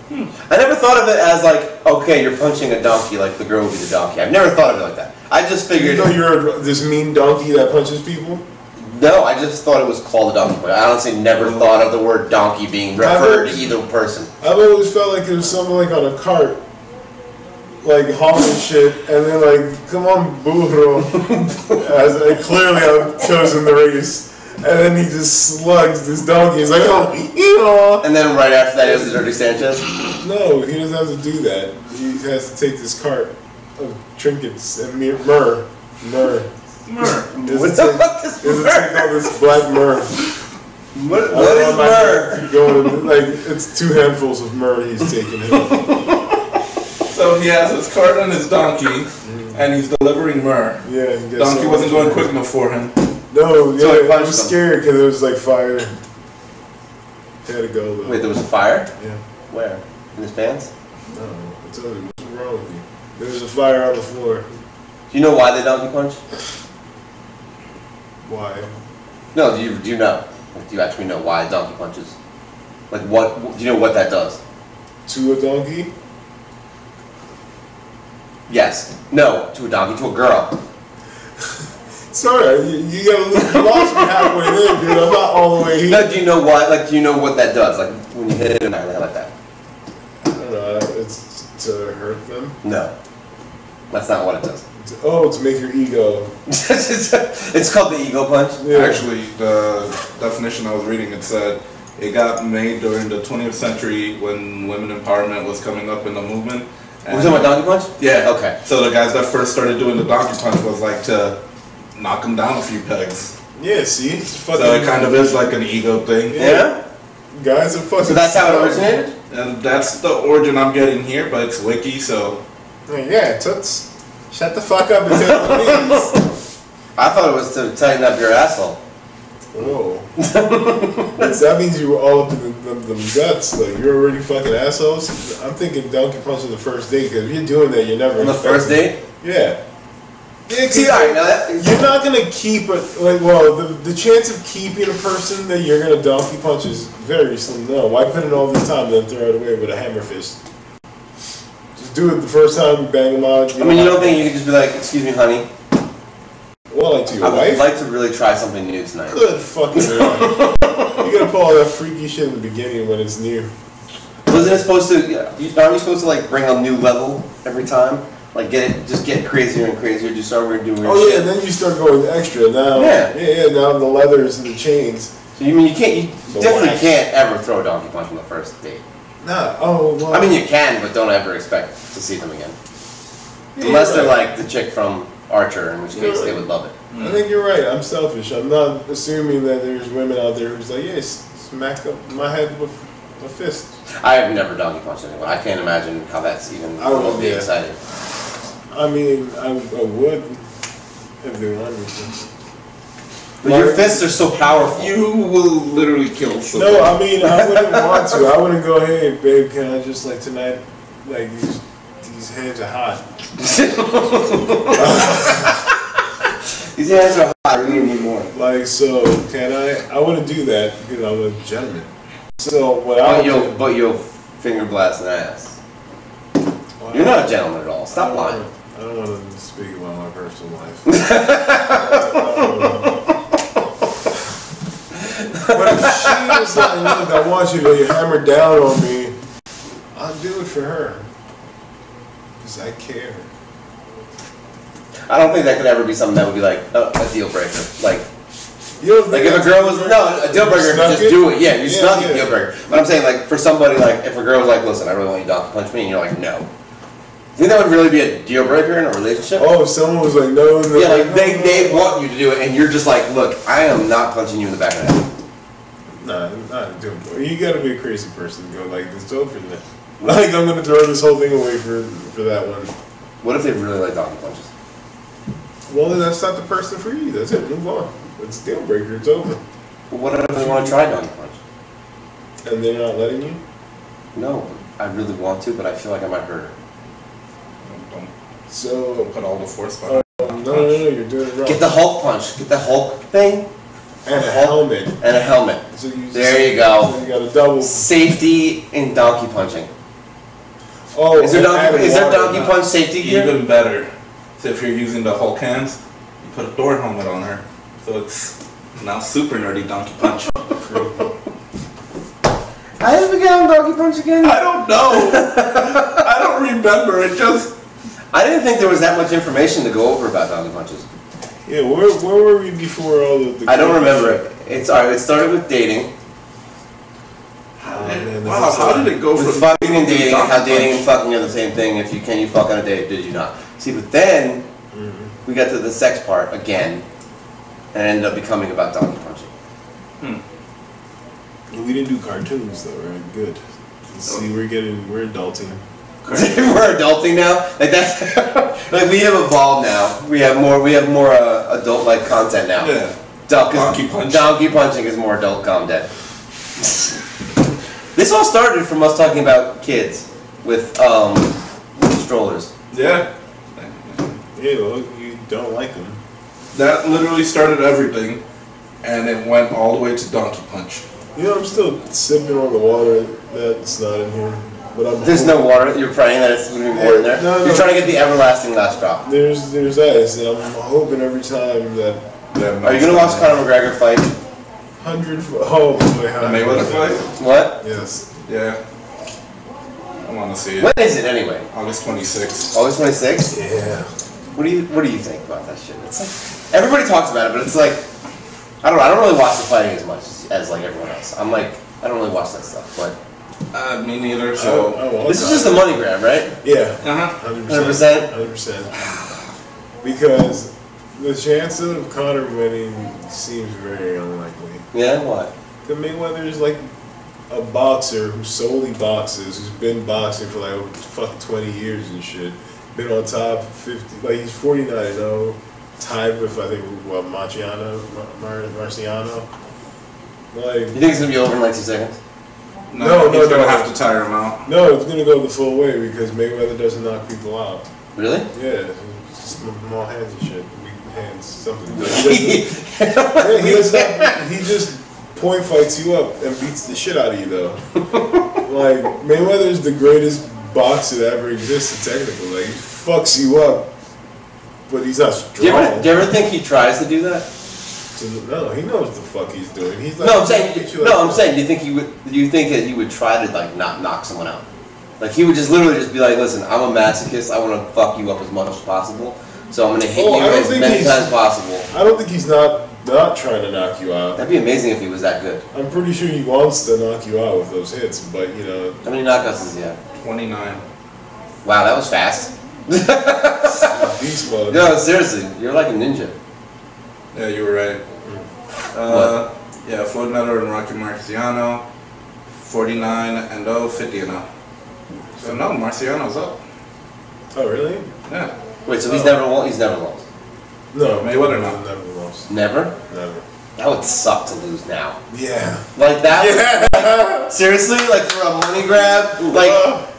S2: I never thought of it as like, okay, you're punching a donkey, like the girl would be the donkey. I've never thought of it like that. I just figured.
S1: You know, you're this mean donkey that punches people.
S2: No, I just thought it was called a donkey punch. I honestly never thought of the word donkey being referred to either person.
S1: I've always felt like it was something like on a cart, like hauling shit, and then like, come on, burro. Clearly I've chosen the race. And then he just slugs this donkey. He's like, oh, you.
S2: And then right after that is the Dirty Sanchez.
S1: No, he doesn't have to do that. He has to take this cart of trinkets and myrrh.
S2: What the fuck is
S1: He has to
S2: myrrh?
S1: take all this black myrrh.
S2: What is myrrh?
S1: It's 2 handfuls of myrrh he's taking in.
S3: So he has his cart and his donkey, and he's delivering myrrh.
S1: Yeah, he gets
S3: Donkey
S1: so
S3: wasn't
S1: much
S3: going
S1: myrrh.
S3: quick enough for him.
S1: No,
S2: So he
S1: yeah, I
S2: punched
S1: was
S2: him.
S1: scared because it was like fire. He had to go though.
S2: Wait, there was a fire?
S1: Yeah.
S2: Where? In his pants?
S1: No, I told you, what's wrong with you? There was a fire on the floor.
S2: Do you know why they donkey punch?
S1: Why?
S2: No, do you know? Like, do you actually know why a donkey punches? Like what? Do you know what that does?
S1: To a donkey?
S2: Yes. No. To a donkey. To a girl.
S1: Sorry, you lost me halfway there, dude. I'm not all the way here.
S2: No. Do you know why? Like, do you know what that does? Like when you hit it like that.
S1: I don't know. It's to hurt them.
S2: No. That's not what it does.
S1: To make your ego.
S2: It's called the ego punch.
S1: Yeah.
S3: Actually, the definition I was reading, it said it got made during the 20th century when women empowerment was coming up in the movement.
S2: Was it my donkey punch?
S3: Yeah.
S2: Okay.
S3: So the guys that first started doing the donkey punch was like to knock them down a few pegs.
S1: Yeah, see? It's fucking,
S3: So it kind of is like an ego thing.
S2: Yeah.
S1: Guys are fucking.
S2: So that's how it originated?
S3: And that's the origin I'm getting here, but it's wiki, so.
S1: Yeah, toots. Shut the fuck up and tell me.
S2: I thought it was to tighten up your asshole.
S1: Whoa. That means you were all up in them guts. Like, you're already fucking assholes. I'm thinking donkey punch on the first date, because if you're doing that, you're never.
S2: On the first date?
S1: Yeah. Yeah,
S2: See, alright, now that.
S1: you're not gonna keep it. Like, well, the chance of keeping a person that you're gonna donkey punch is very slim. No, why put in all the time and then throw it away with a hammer fist? Just do it the first time, you bang them out.
S2: I mean, you don't think you could just be like, excuse me, honey?
S1: Well, like to your
S2: I would
S1: wife?
S2: like to really try something new tonight.
S1: Good fucking God. You gotta put all that freaky shit in the beginning when it's new.
S2: Wasn't it supposed to, aren't you supposed to like bring a new level every time? Like just get crazier and crazier, do start doing weird
S1: Oh
S2: shit.
S1: yeah, and then you start going extra. Now, yeah, now the leathers and the chains.
S2: So you mean you definitely
S1: wax.
S2: can't ever throw a donkey punch on the first date.
S1: Nah, oh well.
S2: I mean you can, but don't ever expect to see them again.
S1: Yeah,
S2: Unless they're
S1: right.
S2: like the chick from Archer, in which case they would love it.
S1: I think you're right. I'm selfish. I'm not assuming that there's women out there who's like, yeah, smack up my head with a fist.
S2: I have never donkey punched anyone. I can't imagine how that's even remotely exciting.
S1: I mean, I would if they wanted me to.
S2: But your fists are so powerful.
S3: You will literally kill someone.
S1: No, I mean, I wouldn't want to. I wouldn't go, hey, babe, can I just, like, tonight, like, these hands are hot.
S2: These hands are hot. I really need more.
S1: Like, so, can I wouldn't do that because I'm a gentleman. So, what I would do...
S2: But you'll finger blast an ass. You're not a gentleman at all. Stop lying.
S1: I don't want to speak about my personal life. But if she was like, look, I want you to hammer down on me, I'll do it for her. Because I care.
S2: I don't think that could ever be something that would be like a deal breaker. Like
S1: Like
S2: if a girl was a deal breaker, just do it. Yeah, you snuck it, deal breaker. But I'm saying like for somebody like if a girl was like, listen, I really want you to donkey punch me, and you're like, no. Do you think that would really be a deal breaker in a relationship?
S1: Oh, if someone was like, no, no.
S2: Yeah, like they want you to do it, and you're just like, look, I am not punching you in the back of the head.
S1: Nah, not a deal breaker. You gotta be a crazy person to go like this over that. Like I'm gonna throw this whole thing away for that one.
S2: What if they really like donkey punches?
S1: Well, then that's not the person for you. That's it. Move on. It's a deal breaker. It's over.
S2: Well, what if they want to try donkey punch?
S1: And they're not letting you?
S2: No, I really want to, but I feel like I might hurt her.
S3: Don't
S1: So
S3: put all the force behind
S1: no, you're doing it wrong.
S2: Get the Hulk punch. Get the Hulk thing.
S1: And a helmet.
S2: And a helmet.
S1: So you
S2: There you go.
S1: So you got a double.
S2: Safety in donkey punching.
S1: Oh,
S2: Is there donkey punch safety gear?
S3: Even better. So if you're using the Hulk hands, you put a Thor helmet on her. So it's now super nerdy donkey punch.
S2: How did we get on donkey punch again?
S3: I don't know. I don't remember. It just.
S2: I didn't think there was that much information to go over about donkey punches.
S1: Yeah, where were we before all of the...
S2: I don't remember it. It's alright. It started with dating.
S3: Wow, how did it go
S2: With
S3: from
S2: fucking and dating, and how
S3: donkey
S2: dating and
S3: punch?
S2: fucking are the same thing. If you fuck on a date, did you not? See, but then we got to the sex part again, and it ended up becoming about donkey punching.
S1: We didn't do cartoons though, right? Good. See, we're adulting.
S2: We're adulting now. Like that's like we have evolved now. We have more adult-like content now.
S3: Yeah.
S2: Donkey punching is more adult content. This all started from us talking about kids with strollers.
S3: Yeah.
S1: Yeah, well, you don't like them.
S3: That literally started everything. and it went all the way to Donkey Punch.
S1: You know, I'm still sipping on the water that's not in here. But
S2: There's no water. You're praying that it's going to be more in there.
S1: No,
S2: You're trying to get the everlasting last drop.
S1: There's ice, and I'm hoping every time that.
S2: Are you going to watch Conor McGregor fight?
S1: 100. Oh boy, how
S3: The Mayweather fight?
S2: What?
S1: Yes.
S3: Yeah. I want to see it.
S2: When is it anyway?
S3: August 26th.
S2: August 26th?
S1: Yeah.
S2: What do you think about that shit? It's like everybody talks about it, but it's like I don't know. I don't really watch the fighting as much as like everyone else. I don't really watch that stuff, but.
S3: Me neither. So
S2: This is just a money grab, right?
S1: Yeah.
S2: 100%.
S1: 100%. Because the chance of Conor winning seems very unlikely.
S2: Yeah, why?
S1: Because Mayweather is like a boxer who solely boxes, who's been boxing for like fucking 20 years and shit. Been on top 50, like he's 49-0, tied with I think Marciano. Like,
S2: you think it's gonna be over in like 2 seconds?
S3: No, he's gonna have to tire him out.
S1: No, it's gonna go the full way because Mayweather doesn't knock people out.
S2: Really?
S1: Yeah, small hands and shit, weak hands, something. He just point fights you up and beats the shit out of you though. Like Mayweather's the greatest boxer that ever existed technically. Like he fucks you up, but he's not strong.
S2: Do you ever think he tries to do that?
S1: No, he knows what the fuck he's doing. He's like,
S2: no, I'm saying. Do you think he would? Do you think that he would try to like not knock someone out? Like he would just literally just be like, "Listen, I'm a masochist. I want to fuck you up as much as possible. So I'm going to hit you as many times as possible."
S1: I don't think he's not trying to knock you out.
S2: That'd be amazing if he was that good.
S1: I'm pretty sure he wants to knock you out with those hits, but you know.
S2: How many knockouts does he have?
S3: 29.
S2: Wow, that was fast.
S1: Beast mode.
S2: No, seriously, you're like a ninja.
S3: Yeah, you were right. Yeah, Floyd Mayweather and Rocky Marciano, 49-0, 50-0. So no, Marciano's up.
S1: Oh really?
S3: Yeah.
S2: Wait, so he's never won? He's never lost.
S1: No,
S3: Mayweather not.
S1: Never lost.
S2: Never?
S1: Never.
S2: That would suck to lose now.
S1: Yeah.
S2: Like that? Yeah. Like, seriously? Like for a money grab? Like,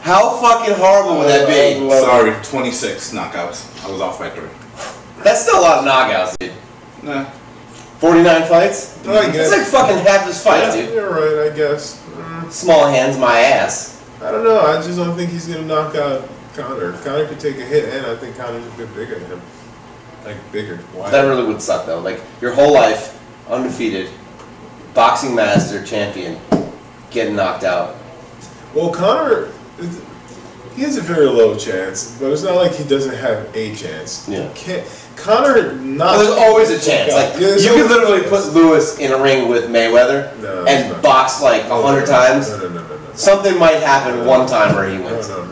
S2: how fucking horrible would that be?
S3: Sorry, 26 knockouts. I was off by 3.
S2: That's still a lot of knockouts, dude.
S3: Nah.
S2: 49 fights?
S1: I guess.
S2: That's like fucking half his fights, dude.
S1: You're right, I guess.
S2: Small hands, my ass.
S1: I don't know. I just don't think he's gonna knock out Conor. Conor could take a hit, and I think Conor's a bit bigger than him. Like bigger. Why?
S2: That really would suck, though. Like your whole life, undefeated, boxing master, champion, getting knocked out.
S1: Well, Conor, he has a very low chance, but it's not like he doesn't have a chance.
S2: Yeah.
S1: Conor not.
S2: Well, there's always a chance. Like you could literally put Lewis in a ring with Mayweather and box like 100 times.
S1: No.
S2: Something might happen one time where he wins.
S1: No.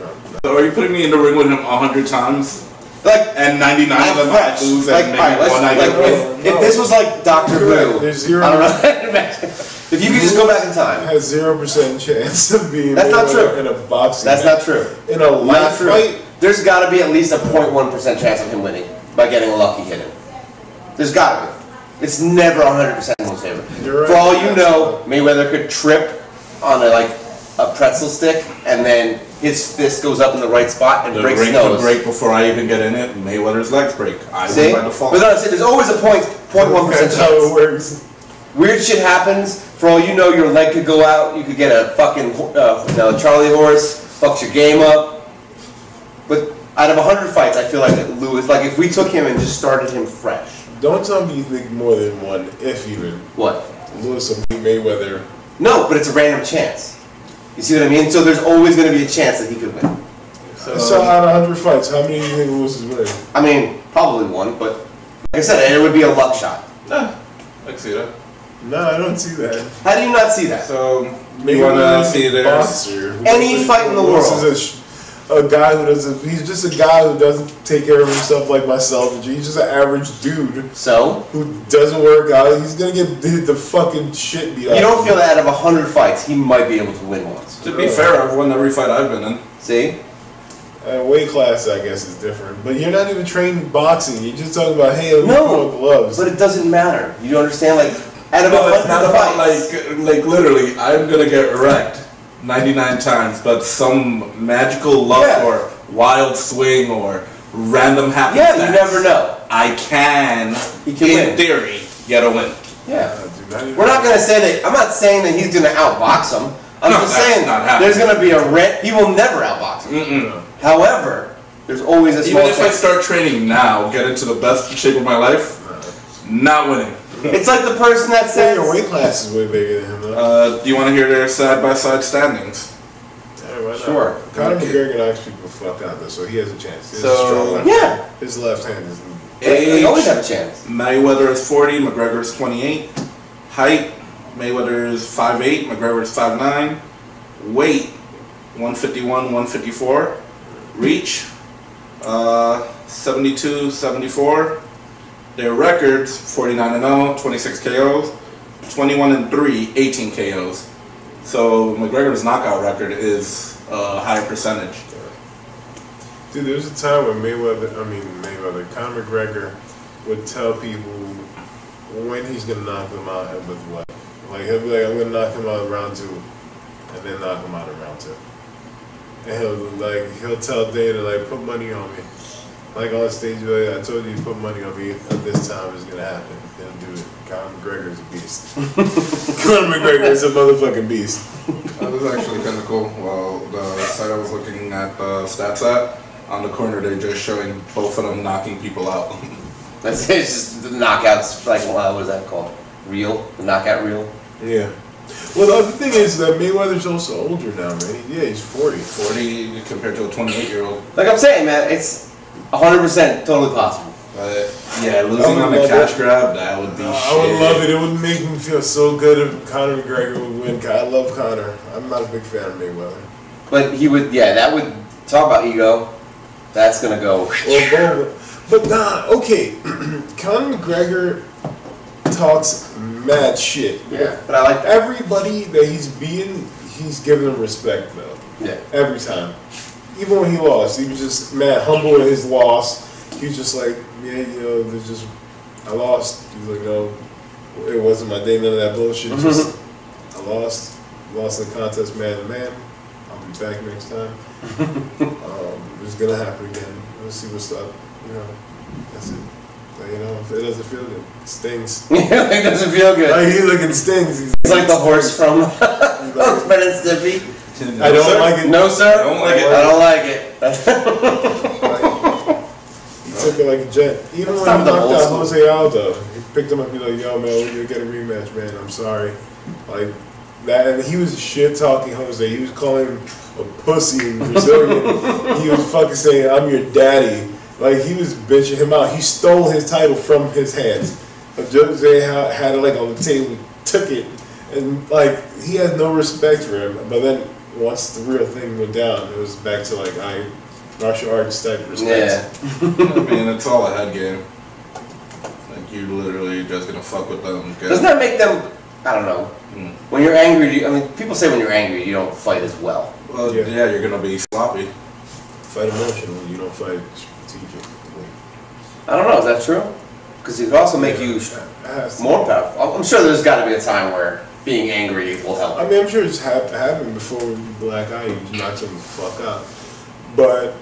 S3: So are you putting me in the ring with him 100 times?
S2: Like
S3: and 99 of them I lose
S2: like,
S3: and maybe
S2: right,
S3: one I
S2: like
S3: get
S2: if this was like Dr. Boo,
S1: there's zero.
S2: I don't know. If you could just go back in time,
S1: has 0% chance of being.
S2: That's not true.
S1: In a boxing.
S2: That's not true.
S1: In a light fight,
S2: there's got to be at least a 0.1% chance of him winning by getting a lucky hit in. There's got to be. It's never 100% in his favor.
S1: Right.
S2: For all you know, Mayweather could trip on a pretzel stick, and then his fist goes up in the right spot and breaks his nose.
S3: The ring could break before I even get in it. Mayweather's legs break. I
S2: See?
S3: win by default.
S2: But no, there's always a 0.1%
S1: that's
S2: chance.
S1: how it works.
S2: Weird shit happens. For all you know, your leg could go out. You could get a fucking Charlie horse. Fucks your game up. But out of 100 fights, I feel like Lewis. Like if we took him and just started him fresh.
S1: Don't tell me you think more than one, if even.
S2: What?
S1: Lewis will beat Mayweather.
S2: No, but it's a random chance. You see what I mean? So there's always going to be a chance that he could win.
S1: So out of 100 fights, how many do you think Lewis is winning?
S2: I mean, probably one, but like I said, it would be a luck shot.
S3: Nah, I can see that.
S1: No, I don't see that.
S2: How do you not see that?
S3: So you want to see this?
S2: Any fight in the world.
S1: Lewis is a guy who doesn't. He's just a guy who doesn't take care of himself like myself. He's just an average dude.
S2: So
S1: who doesn't work out. He's gonna get the fucking shit beat out.
S2: You don't feel that out of 100 fights, he might be able to win once.
S3: To be fair, I've won every fight I've been in.
S2: See?
S1: Weight class, I guess, is different. But you're not even trained in boxing. You're just talking about, hey, let me put on gloves.
S2: But it doesn't matter. You don't understand? Like, out of 100
S3: not about
S2: fights.
S3: like literally, I'm gonna get wrecked 99 times, but some magical luck or wild swing or random happenstance.
S2: Yeah, you never know.
S3: I can,
S2: in
S3: theory, get a win.
S2: Yeah.
S1: Dude, not even
S2: We're not gonna say that. I'm not saying that he's gonna outbox him. I'm
S3: No,
S2: just
S3: that's
S2: saying
S3: not happening.
S2: there's gonna be a rent. He will never outbox him.
S3: Mm-mm.
S2: However, there's always a small
S3: Even if I
S2: chance.
S3: start training now, get into the best shape of my life, not winning.
S2: It's like the person that
S1: Say
S2: says.
S1: your weight class is way bigger than him, though.
S3: Do you want to hear their side-by-side standings?
S1: Yeah, why not?
S2: Sure.
S1: Conor
S3: Okay.
S1: McGregor knocks people the fuck out, though, so he has a chance. He has
S3: So-
S1: a strong left
S2: Yeah.
S1: hand. His left hand is.
S2: They always have a chance.
S3: Mayweather is 40, McGregor is 28. Height, Mayweather is 5'8", McGregor is 5'9". Weight, 151, 154. Reach, 72, 74. Their records, 49-0, 26 KOs, 21-3, 18 KOs. So McGregor's knockout record is a high percentage.
S1: Dude, there was a time when Conor McGregor would tell people when he's gonna knock them out and with what. Like he'll be like, I'm gonna knock him out in round 2, and then knock him out in round 2. And he'll tell Dana like, put money on me. Like on stage, like, I told you to put money on me at this time is gonna happen. He'll do it. Conor McGregor is a beast. Conor McGregor is a motherfucking beast.
S3: That was actually kind of cool. Well, the site I was looking at the stats at, on the corner they're just showing both of them knocking people out.
S2: It's just the knockouts. Like what is that called? Reel. The knockout reel.
S1: Yeah. Well, the other thing is that Mayweather's also older now, man. Yeah, he's 40.
S3: 40 compared to a 28-year-old.
S2: Like I'm saying, man, it's 100% totally possible.
S3: But yeah, losing on the cash grab, that would be shit.
S1: I would love it. It would make me feel so good if Conor McGregor would win. I love Conor. I'm not a big fan of Mayweather.
S2: But he would, yeah, that would talk about ego. That's gonna go.
S1: But nah, okay. Conor McGregor talks mad shit.
S2: Yeah, but I like that.
S1: Everybody that he's beaten, he's giving them respect though.
S2: Yeah.
S1: Every time. Even when he lost, he was just mad humble in his loss. He was just like, yeah, there's just, I lost. He's like, no, it wasn't my day, none of that bullshit. Just, I lost the contest man to man. I'll be back next time. It's gonna happen again. Let's see what's up. That's it. Like, it doesn't feel good. It stings.
S2: It doesn't feel good.
S1: Like, he looking stings.
S2: It's like the horse from Ren and Stimpy.
S1: I don't like it.
S2: No, sir.
S3: I don't like it.
S2: I don't like it.
S1: He took it like a jet. Even when he
S2: Stop the
S1: knocked
S2: old
S1: out
S2: school.
S1: Jose Aldo, he picked him up and be like, yo, man, we're going to get a rematch, man. I'm sorry. Like, that, and he was shit-talking Jose. He was calling him a pussy in Brazilian. He was fucking saying, I'm your daddy. Like, he was bitching him out. He stole his title from his hands. Jose had it, like, on the table, took it, and, like, he had no respect for him. But then, once the real thing went down, it was back to, like, martial arts type of respect.
S2: Yeah.
S3: I mean, it's all a head game. Like, you're literally just gonna fuck with them.
S2: Doesn't that make them, I don't know, when you're angry, people say when you're angry you don't fight as well.
S3: Well, yeah, you're gonna be sloppy.
S1: Fight emotionally, you don't fight strategically.
S2: I don't know, is that true? Because it could also make you more powerful. I'm sure there's got to be a time where being angry will help.
S1: I mean, I'm sure it's happened before with Black Eye, you just knock someone the fuck out. But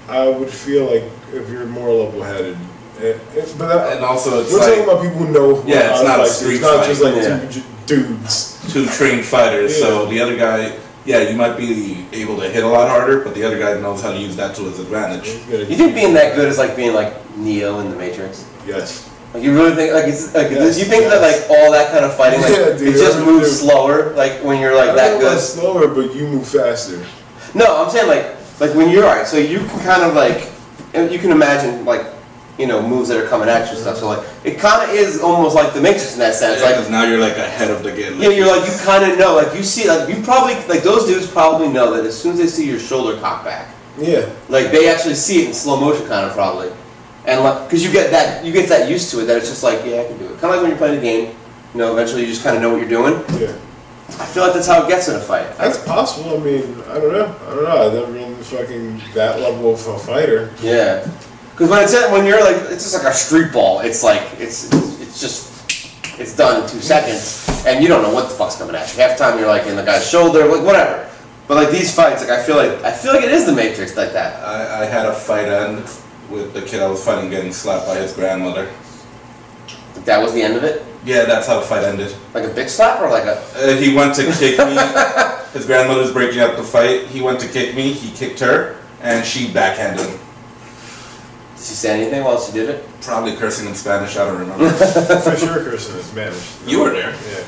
S1: I would feel like if you're more level-headed,
S3: And also, it's
S1: we're
S3: like,
S1: talking about people who know who
S3: yeah, it's not a
S1: fight.
S3: street
S1: It's not
S3: fight.
S1: just like
S2: Yeah.
S1: two dudes.
S3: two trained fighters,
S1: Yeah.
S3: so the other guy, yeah, you might be able to hit a lot harder, but the other guy knows how to use that to his advantage.
S2: You think being that good is like being like Neo in the Matrix?
S1: Yes.
S2: Like you really think
S1: Yes,
S2: you think that like all that kind of fighting like
S1: Yeah, dude,
S2: it just
S1: I
S2: moves
S1: do.
S2: slower like when you're like
S1: I
S2: that
S1: know
S2: good?
S1: it's slower, but you move faster.
S2: No, I'm saying like when you're alright, so you can kind of like you can imagine like moves that are coming at you and stuff. So like it kind of is almost like the Matrix in that sense.
S3: Yeah,
S2: Like
S3: 'cause now you're like ahead of the game.
S2: yeah, you're like you kind of know like you see like you probably like those dudes probably know that as soon as they see your shoulder cock back,
S1: Yeah.
S2: like they actually see it in slow motion kind of probably, and like because you get that used to it that it's just like yeah I can do it. Kind of like when you're playing a game, eventually you just kind of know what you're doing.
S1: Yeah.
S2: I feel like that's how it gets in a fight.
S1: That's possible. I mean, I don't know. I've never been fucking that level of a fighter.
S2: Yeah, because when you're like it's just like a street ball. It's like it's done in 2 seconds, and you don't know what the fuck's coming at you. Half the time you're like in the guy's shoulder, like whatever. But like these fights, like I feel like it is the Matrix like that.
S3: I had a fight end with the kid I was fighting getting slapped by his grandmother.
S2: That was the end of it.
S3: Yeah, that's how the fight ended.
S2: Like a big slap or like a...
S3: He went to kick me. His grandmother's breaking up the fight. He went to kick me. He kicked her, and she backhanded him.
S2: Did she say anything while she did it?
S3: Probably cursing in Spanish. I don't remember.
S1: For sure, cursing in Spanish.
S3: You were there.
S1: Yeah.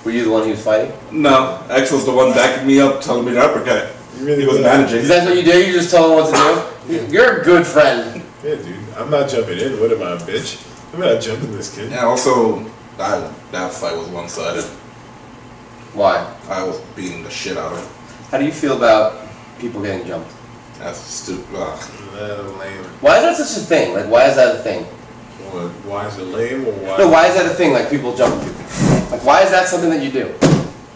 S2: Were you the one he was fighting?
S3: No, X was the one backing me up, telling me to uppercut.
S1: Really
S3: he was managing.
S2: Is that what you do? You just tell him what to do? You're a good friend.
S1: Yeah, dude. I'm not jumping in. What am I, a bitch? I'm not jumping this kid.
S3: And also, that fight was one-sided.
S2: Why?
S3: I was beating the shit out of him.
S2: How do you feel about people getting jumped?
S3: That's stupid.
S1: Lame.
S2: Why is that such a thing? Like, why is that a thing?
S1: What, why is it lame or why?
S2: No, why is that a thing? Like, people jump people. Like, why is that something that you do?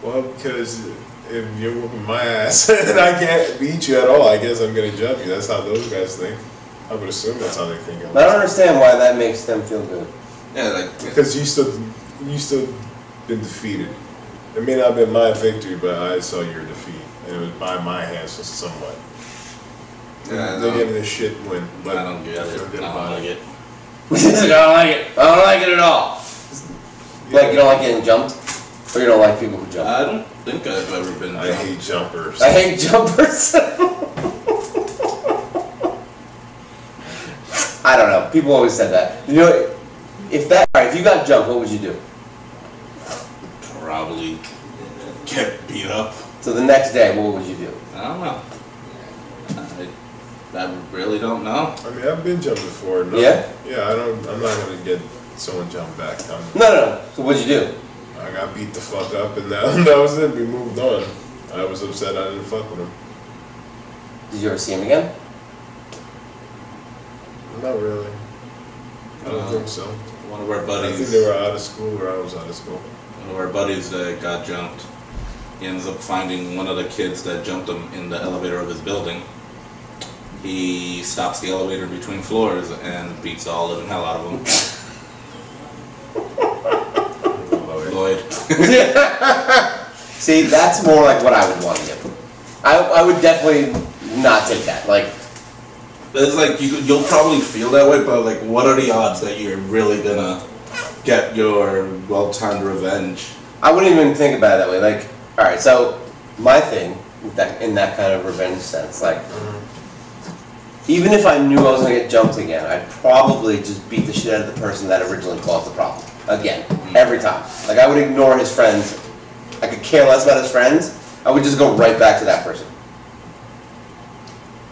S1: Well, because if you're whooping my ass and I can't beat you at all, I guess I'm gonna jump you. That's how those guys think. I would assume that's how they think.
S2: I don't understand why that makes them feel good.
S3: Yeah, like
S1: because you still been defeated. It may not have been my victory, but I saw your defeat, and it was by my hands somewhat.
S3: yeah,
S1: They're giving this shit win, but
S3: I don't get it. I don't like it.
S2: I don't like it. I don't like it at all. Like, you don't like getting jumped? Or you don't like people who jump?
S3: I don't think I've ever been jumped.
S1: I hate jumpers.
S2: I hate jumpers. I don't know. People always said that. You know, if you got jumped, what would you do?
S3: Probably get beat up.
S2: So the next day, what would you do?
S3: I don't know. I really don't know.
S1: I mean, I've been jumped before. No,
S2: Yeah?
S1: Yeah, I'm not gonna get someone jumped back.
S2: No. So what'd you do?
S1: I got beat the fuck up, and that was it. We moved on. I was upset I didn't fuck with him.
S2: Did you ever see him again?
S1: Not really. I don't think so.
S3: One of our
S1: I
S3: buddies.
S1: think they were out of school, or I was out of school.
S3: One of our buddies that got jumped. He ends up finding one of the kids that jumped him in the elevator of his building. He stops the elevator between floors and beats the all living hell out of him. Lloyd.
S2: See, that's more like what I would want to do. I would definitely not take that. Like,
S3: It's like you'll probably feel that way, but like, what are the odds that you're really gonna get your well-timed revenge?
S2: I wouldn't even think about it that way. Like, all right, so my thing with that, in that kind of revenge sense, like, even if I knew I was gonna get jumped again, I'd probably just beat the shit out of the person that originally caused the problem. Again, every time. Like, I would ignore his friends. I could care less about his friends. I would just go right back to that person.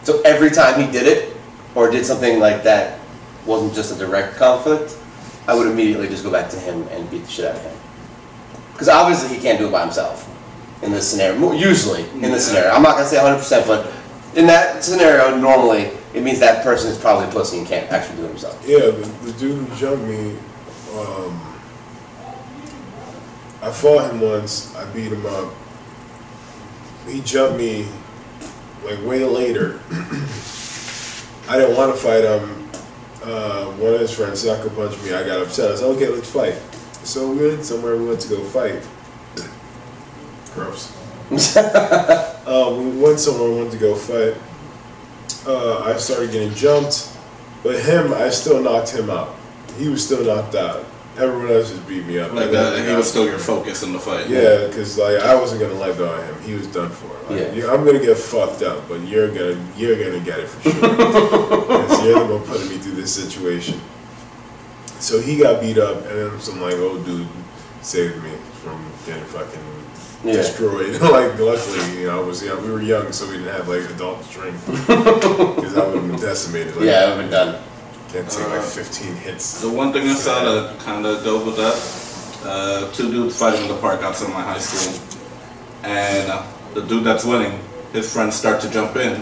S2: So every time he did it, or did something like that wasn't just a direct conflict, I would immediately just go back to him and beat the shit out of him. Because obviously he can't do it by himself in this scenario. Usually in this scenario. I'm not going to say 100%, but in that scenario, normally, it means that person is probably a pussy and can't actually do it himself.
S1: Yeah, the dude who jumped me, I fought him once, I beat him up. He jumped me like way later. I didn't want to fight him. One of his friends sucker punched me. I got upset. I said, okay, let's fight. So we went somewhere, we went to go fight. Gross. We went somewhere, we went to go fight. I started getting jumped, but I still knocked him out. He was still knocked out. Everyone else just beat me up.
S3: Like he was still your focus in the fight.
S1: Yeah, because like I wasn't gonna let go of him. He was done for. Like,
S2: Yeah.
S1: I'm gonna get fucked up, but you're gonna get it for sure. Because you're the one putting me through this situation. So he got beat up, and then some like old dude saved me from getting fucking destroyed. Like luckily, I was young. We were young, so we didn't have like adult strength. Because I would have been decimated. Like,
S2: Yeah, I would have been done.
S1: Can't take like 15 hits.
S3: The one thing I saw that kind of go with that, two dudes fighting in the park outside my high school, and the dude that's winning, his friends start to jump in.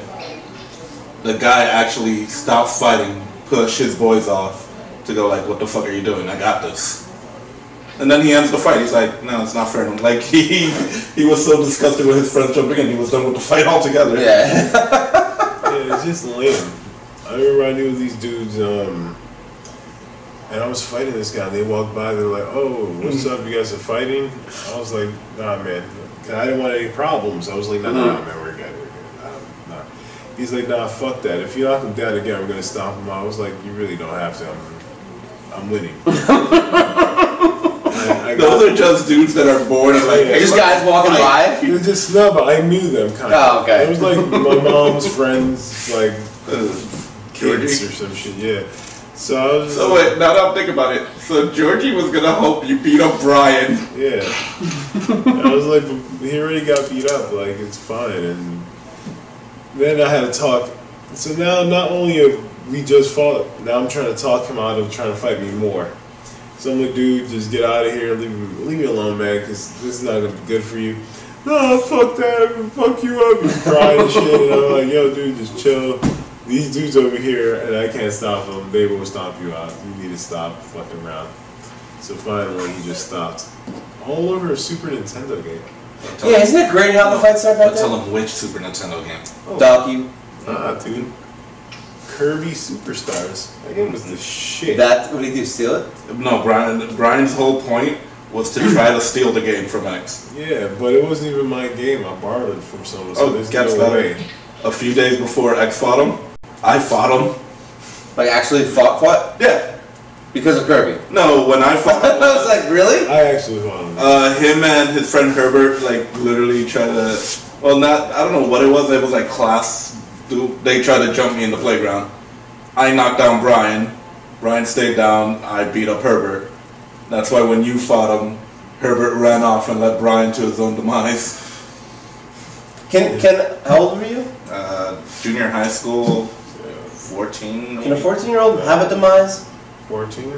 S3: The guy actually stops fighting, push his boys off to go like, "What the fuck are you doing? I got this." And then he ends the fight. He's like, "No, it's not fair." Like he was so disgusted with his friends jumping in, he was done with the fight altogether.
S2: Yeah.
S1: Yeah, it's just lame. I remember I knew these dudes, and I was fighting this guy. They walked by, they were like, "Oh, what's up? You guys are fighting?" I was like, "Nah, man." 'Cause I didn't want any problems. I was like, "Nah, man, we're good. Nah." He's like, "Nah, fuck that. If you knock him down again, we're gonna stomp him out." I was like, "You really don't have to. I'm winning." I
S3: those are just dudes that are bored and like, hey,
S2: Just guys walking by?
S1: They're just no, but I knew them kind of.
S2: Oh, okay.
S1: It was like my mom's friends, like
S3: Georgie?
S1: kids or some shit. Yeah. So I was.
S3: So wait, now that I'm thinking about it, so Georgie was gonna hope you beat up Brian.
S1: Yeah. I was like, he already got beat up. Like it's fine. And then I had to talk. So now, not only have we just fought, now I'm trying to talk him out of trying to fight me more. So I'm like, dude, just get out of here. Leave me alone, man, because this is not gonna be good for you. No, fuck that. Fuck you up. He's crying and shit. And I'm like, yo, dude, just chill. These dudes over here, and I can't stop them. They will stomp you out. You need to stop fucking around. So finally, he just stopped. All over a Super Nintendo game.
S2: Yeah, isn't it great how the fights start back
S3: But tell
S2: then?
S3: him which Super Nintendo game.
S2: Donkey.
S1: Dude. Kirby Superstars. That game was the shit.
S2: That, what did he do, steal it?
S3: No, Brian's whole point was to try to steal the game from X.
S1: Yeah, but it wasn't even my game. I borrowed it from someone. So there's
S3: gets
S1: no
S3: better.
S1: way.
S3: A few days before X fought him, I fought him.
S2: Like actually fought?
S3: Yeah.
S2: Because of Kirby.
S3: No, when I fought
S2: I was like, really?
S1: I actually won.
S3: him and his friend Herbert like literally tried to, well, not, I don't know what it was like class, they tried to jump me in the playground. I knocked down Brian. Brian stayed down. I beat up Herbert. That's why when you fought him, Herbert ran off and led Brian to his own demise.
S2: How old were you?
S3: Junior high school, 14. Maybe?
S2: Can a 14-year-old have a demise?
S1: 14?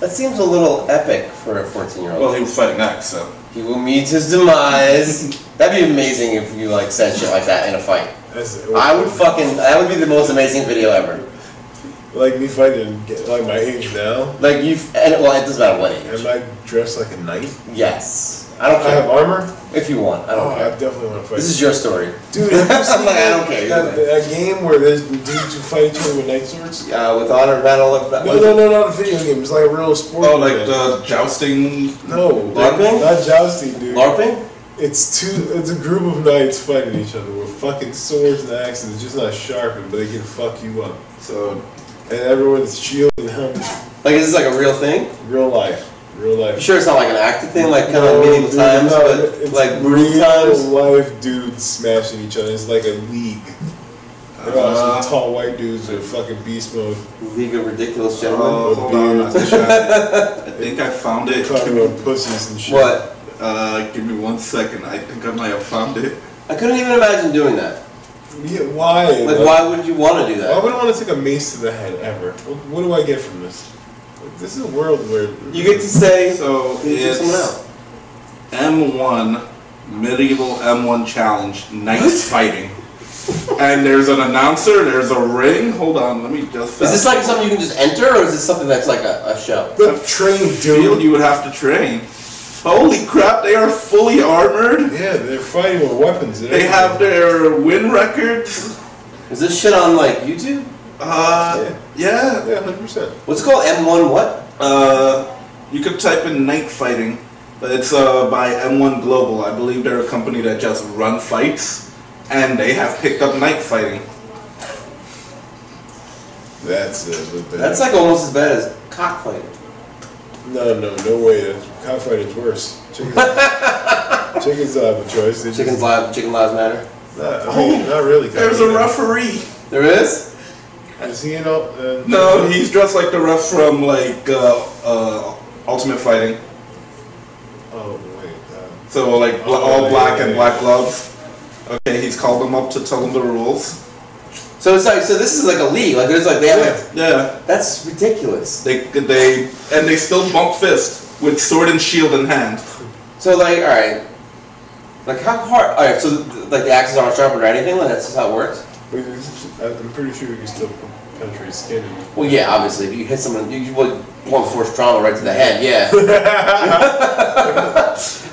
S2: That seems a little epic for a 14-year-old.
S3: Well, he was fighting X, so.
S2: He will meet his demise. That'd be amazing if you like said shit like that in a fight. That would be the most amazing video ever.
S1: Like me fighting, like my age now.
S2: Like well, it doesn't matter what age.
S1: Am I dressed like a knight?
S2: Yes. I don't
S1: I
S2: care.
S1: have armor?
S2: If you want, I don't
S1: I
S2: care.
S1: definitely want to fight.
S2: This is your story.
S1: Dude, have you seen
S2: I don't care.
S1: that game where there's dudes who fight each other with night swords?
S2: With honor battle of that.
S1: No, not a video game. It's like a real sport.
S3: Oh, like the jousting.
S1: No,
S2: LARPing?
S1: not jousting, dude.
S2: LARPing?
S1: It's a group of knights fighting each other with fucking swords and axes. It's just not sharpened, but they can fuck you up.
S3: So,
S1: and everyone's shield and helmets.
S2: Like, is this like a real thing?
S1: Real life.
S2: You sure it's not like an acting thing, like kind of like medieval times,
S1: no,
S2: but
S1: it's
S2: like brutal times?
S1: real life dudes smashing each other. It's like a league. They're all some tall white dudes with fucking beast mode.
S2: League of Ridiculous Gentlemen.
S3: hold on, I think I found it.
S1: Talking about pussies and shit.
S2: What?
S3: Give me 1 second. I think I might have found it.
S2: I couldn't even imagine doing that.
S1: Yeah, why?
S2: Like, why would you want to do that?
S1: Why would I want to take a mace to the head ever? What do I get from this? This is a world where
S2: You get to say,
S3: So
S2: you take someone
S3: M1
S2: out.
S3: medieval M1 challenge, knights fighting, and there's an announcer. There's a ring. Hold on, let me just.
S2: Is this like something you can just enter, or is this something that's like a show?
S1: the trained
S3: field
S1: dude.
S3: you would have to train? Holy crap! They are fully armored.
S1: Yeah, they're fighting with weapons.
S3: They have their win records.
S2: Is this shit on like YouTube?
S3: Yeah.
S1: 100%.
S2: What's it called? M1 what?
S3: You could type in night fighting. It's by M1 Global. I believe they're a company that just run fights, and they have picked up night fighting.
S1: That's it.
S2: That's like almost as bad as cockfighting.
S1: No way. Cockfighting's worse. Chickens don't have a choice.
S2: Chicken lives matter.
S1: Not really.
S3: There's a referee.
S2: There is?
S1: Is he in all?
S3: No, he's dressed like the ref from like Ultimate Fighting.
S1: Oh wait.
S3: So like all black and black gloves. Okay, he's called them up to tell them the rules.
S2: So it's like, so this is like a league. Like there's like they have.
S3: Yeah.
S2: That's ridiculous.
S3: They still bump fist with sword and shield in hand.
S2: So like, all right. Like how hard? All right. So like the axes aren't sharpened or anything. Like that's just how it works.
S1: I'm pretty sure you can still penetrate skin.
S2: Well, yeah, obviously, if you hit someone, you would want force trauma right to the head. Yeah.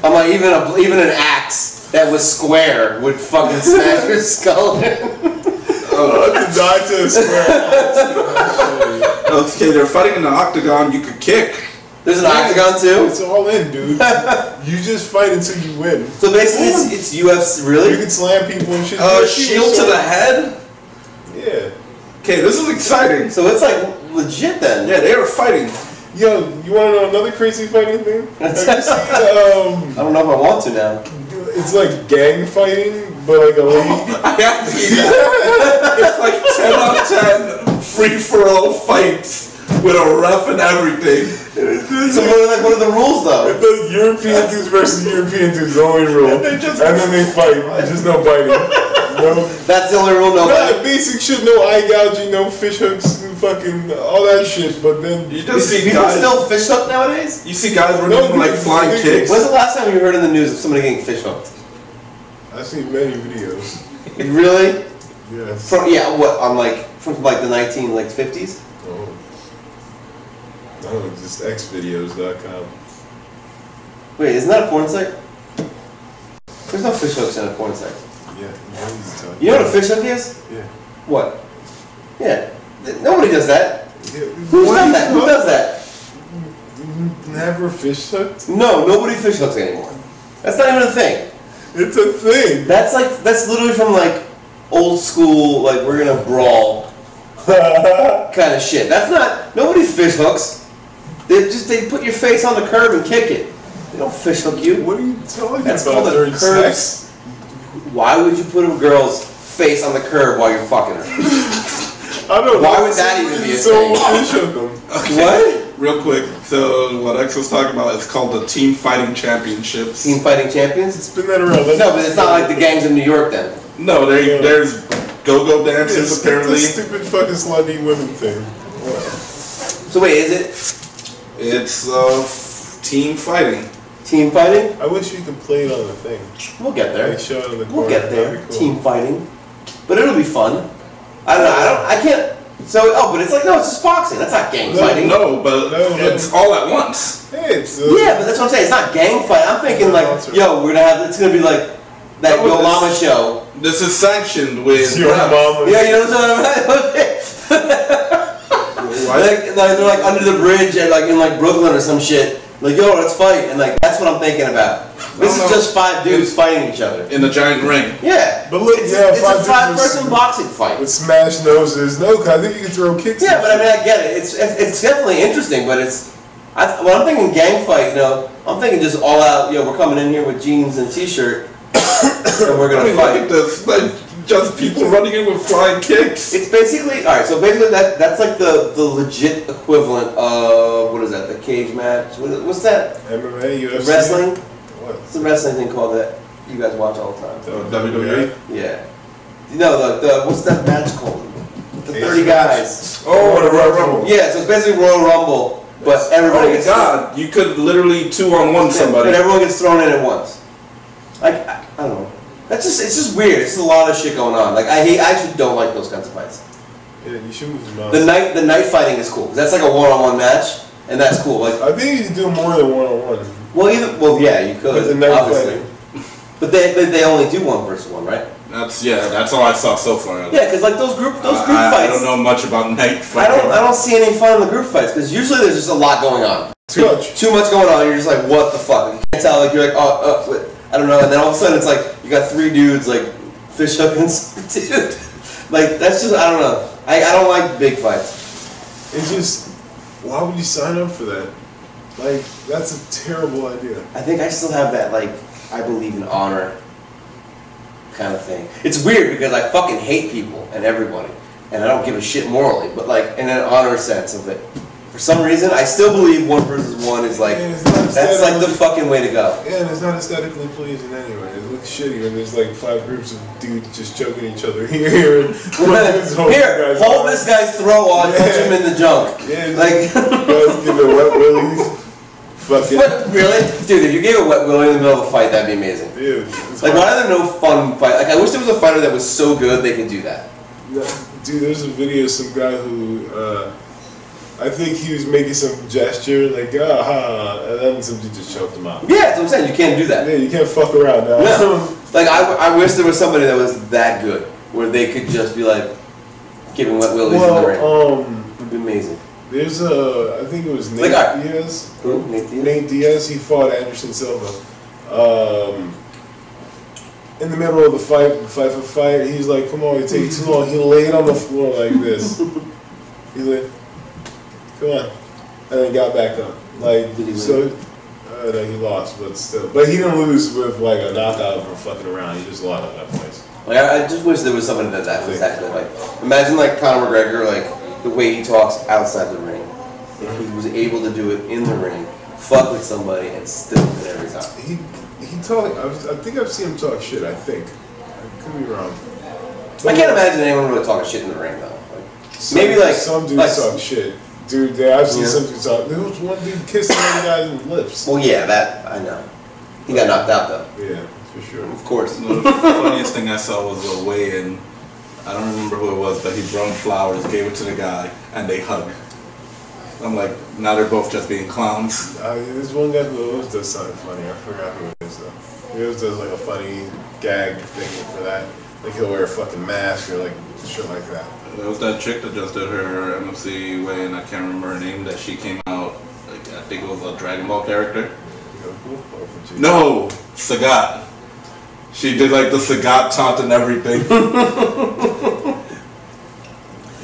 S2: I'm like, even an axe that was square would fucking smash your skull in.
S1: Die to a square.
S3: Okay, they're fighting in the octagon. You could kick.
S2: There's an octagon too.
S1: It's all in, dude. You just fight until you win.
S2: So basically, it's UFC. Really?
S1: You can slam people and shit.
S3: Shield to the head.
S1: Yeah.
S3: Okay, this is exciting.
S2: So it's like legit then.
S3: Yeah, they are fighting.
S1: Yo, you want to know another crazy fighting thing? Have you seen,
S2: I don't know if I want to now.
S1: it's like gang fighting, but like a league.
S3: I have seen that. It's like 10 on 10 free-for-all fights with a ref and everything.
S2: So what are the rules though?
S1: The European dudes versus European dudes, the only rule. And then they fight. Just no biting. No.
S2: That's the only rule, no biting.
S1: Basic shit, no eye gouging, no fish hooks, and fucking all that shit. But then
S3: You just see
S2: people
S3: guys.
S2: still fish hook nowadays?
S3: You see guys running like flying kicks.
S2: When's the last time you heard in the news of somebody getting fish hooked?
S1: I've seen many videos.
S2: Really?
S1: Yes.
S2: From from the 1950s?
S1: Oh. No, just xvideos.com.
S2: Wait, isn't that a porn site? There's no fish hooks in a porn site.
S1: Yeah.
S2: You know what a fish hook is?
S1: Yeah.
S2: What? Yeah. Nobody does that.
S1: Yeah.
S2: Who's done that? Who does that?
S1: Never fish hooked?
S2: No, nobody fish hooks anymore. That's not even a thing.
S1: It's a thing.
S2: That's literally from like old school, like we're gonna brawl kind of shit. That's not, nobody fish hooks. They put your face on the curb and kick it. They don't fish hook you.
S1: What are you talking
S2: That's
S1: about
S2: called a
S1: during
S2: curb.
S1: sex?
S2: Why would you put a girl's face on the curb while you're fucking her?
S1: I don't know.
S2: Why would that even be a
S1: so
S2: thing?
S1: fish hook them.
S2: What?
S3: Real quick, so what X was talking about is called the Team Fighting Championships.
S2: Team fighting champions?
S1: Spin that around.
S2: No, but it's not like the gangs in New York then.
S3: No, there's go-go dancers apparently.
S1: It's a stupid fucking slutty women thing.
S2: So wait, is it
S3: It's team fighting.
S2: team fighting?
S1: I wish we could play it on the thing.
S2: We'll get there.
S1: Like, show it on the
S2: We'll
S1: corner.
S2: get there.
S1: That'd be cool.
S2: Team fighting. But it'll be fun. I don't know. I can't. So, but it's like, no, it's just boxing. That's not gang fighting.
S3: No, but it's all at once.
S1: Hey, it's
S2: Yeah, but that's what I'm saying. It's not gang fight. I'm thinking like, yo, it's gonna be like that Yo Mama show.
S3: This is sanctioned with
S1: Your mama.
S2: Yeah, you know what I'm talking about? They're like under the bridge and like in like Brooklyn or some shit. Like, yo, let's fight. And like, that's what I'm thinking about. This is just 5 dudes fighting each other.
S3: in a giant ring.
S2: Yeah.
S1: But look,
S2: it's
S1: yeah,
S2: a 5-person boxing fight.
S1: With smash noses. No, cause I think you can throw kicks.
S2: Yeah, but I mean, I get it. It's definitely interesting, but when I'm thinking gang fight, I'm thinking just all out, we're coming in here with jeans and t-shirt, and we're gonna fight.
S3: Look at this, like just people running in with flying kicks.
S2: It's basically, alright, so basically that's like the legit equivalent of, what is that, the cage match? What's that?
S1: MMA, UFC.
S2: Wrestling?
S1: What?
S2: What's the wrestling thing called that you guys watch all the time?
S3: WWE?
S2: Yeah. No, the what's that match called? The 30 guys.
S3: Oh, the Royal Rumble.
S2: Yeah, so it's basically Royal Rumble, but everybody gets
S3: God, you could literally 2-on-1 somebody.
S2: But everyone gets thrown in at once. Like, I don't know. It's just weird. It's a lot of shit going on. Like, I actually don't like those kinds of fights.
S1: Yeah, you should move your mouth.
S2: The night fighting is cool, because that's like a one-on-one match, and that's cool. Like,
S1: I think you can do more than one-on-one.
S2: well, yeah, you could,
S1: With the night
S2: obviously. But they only do 1 versus 1, right?
S3: That's all I saw so far.
S2: Yeah, because like those group fights.
S3: I don't know much about night fighting.
S2: I don't see any fun in the group fights, because usually there's just a lot going on. Too much going on. You're just like, what the fuck? You can't tell. Like you're like, I don't know. And then all of a sudden it's like you got 3 dudes like fish hooking, dude. Like that's just, I don't know. I don't like big fights.
S1: It's just, why would you sign up for that? Like, that's a terrible idea.
S2: I think I still have that like I believe in honor kind of thing. It's weird because I fucking hate people and everybody, and I don't give a shit morally, but like in an honor sense of it. For some reason, I still believe 1 versus 1 is like, that's like the fucking way to go.
S1: Yeah, and it's not aesthetically pleasing anyway. It looks shitty when there's like 5 groups of dudes just choking each other here.
S2: Here, hold this guy's throat while I punch him in the junk.
S1: Yeah,
S2: like,
S1: guys give it wet willies. Fucking.
S2: Really? Dude, if you gave a wet willy in the middle of a fight, that'd be amazing.
S1: Dude,
S2: like, why are there no fun fight? Like, I wish there was a fighter that was so good they could do that.
S1: Dude, there's a video of some guy who, I think he was making some gesture, like, and then some dude just choked him out.
S2: Yeah, that's what I'm saying. You can't do that.
S1: Yeah, you can't fuck around now.
S2: No. Like, I wish there was somebody that was that good, where they could just be like, giving wet willies in the ring. It would be amazing.
S1: There's I think it was Nate Diaz.
S2: Who? Nate Diaz?
S1: Nate Diaz, he fought Anderson Silva. In the middle of the fight, he's like, come on, it takes too long. He laid on the floor like this. He's like, come on. and then got back up. Like,
S2: Did he
S1: so, no, he lost, but still. But he didn't lose with like a knockout or fucking around. He just lost at that place.
S2: Like, I just wish there was somebody that was actually like, imagine like Conor McGregor, like the way he talks outside the ring. If he was able to do it in the ring, fuck with somebody and still win every time.
S1: He talk. I think I've seen him talk shit. I think. I could be wrong.
S2: I can't imagine anyone really talking shit in the ring though. Like, maybe like
S1: some dudes
S2: like,
S1: talk shit. Dude, I've seen some dudes talk. There was one dude kissing another guy in the lips.
S2: Well, yeah, that I know. He got knocked out though.
S1: Yeah, for sure.
S2: Of course.
S3: The funniest thing I saw was a weigh-in. I don't remember who it was, but he brought flowers, gave it to the guy, and they hugged. I'm like, now they're both just being clowns.
S1: There's one guy who always does something funny. I forgot who it is though. He always does like a funny gag thing for that. Like he'll wear a fucking mask or like shit like that.
S3: There was that chick that just did her MFC weigh-in. I can't remember her name. That she came out, like I think it was a Dragon Ball character. No, Sagat. She did like the Sagat taunt and everything.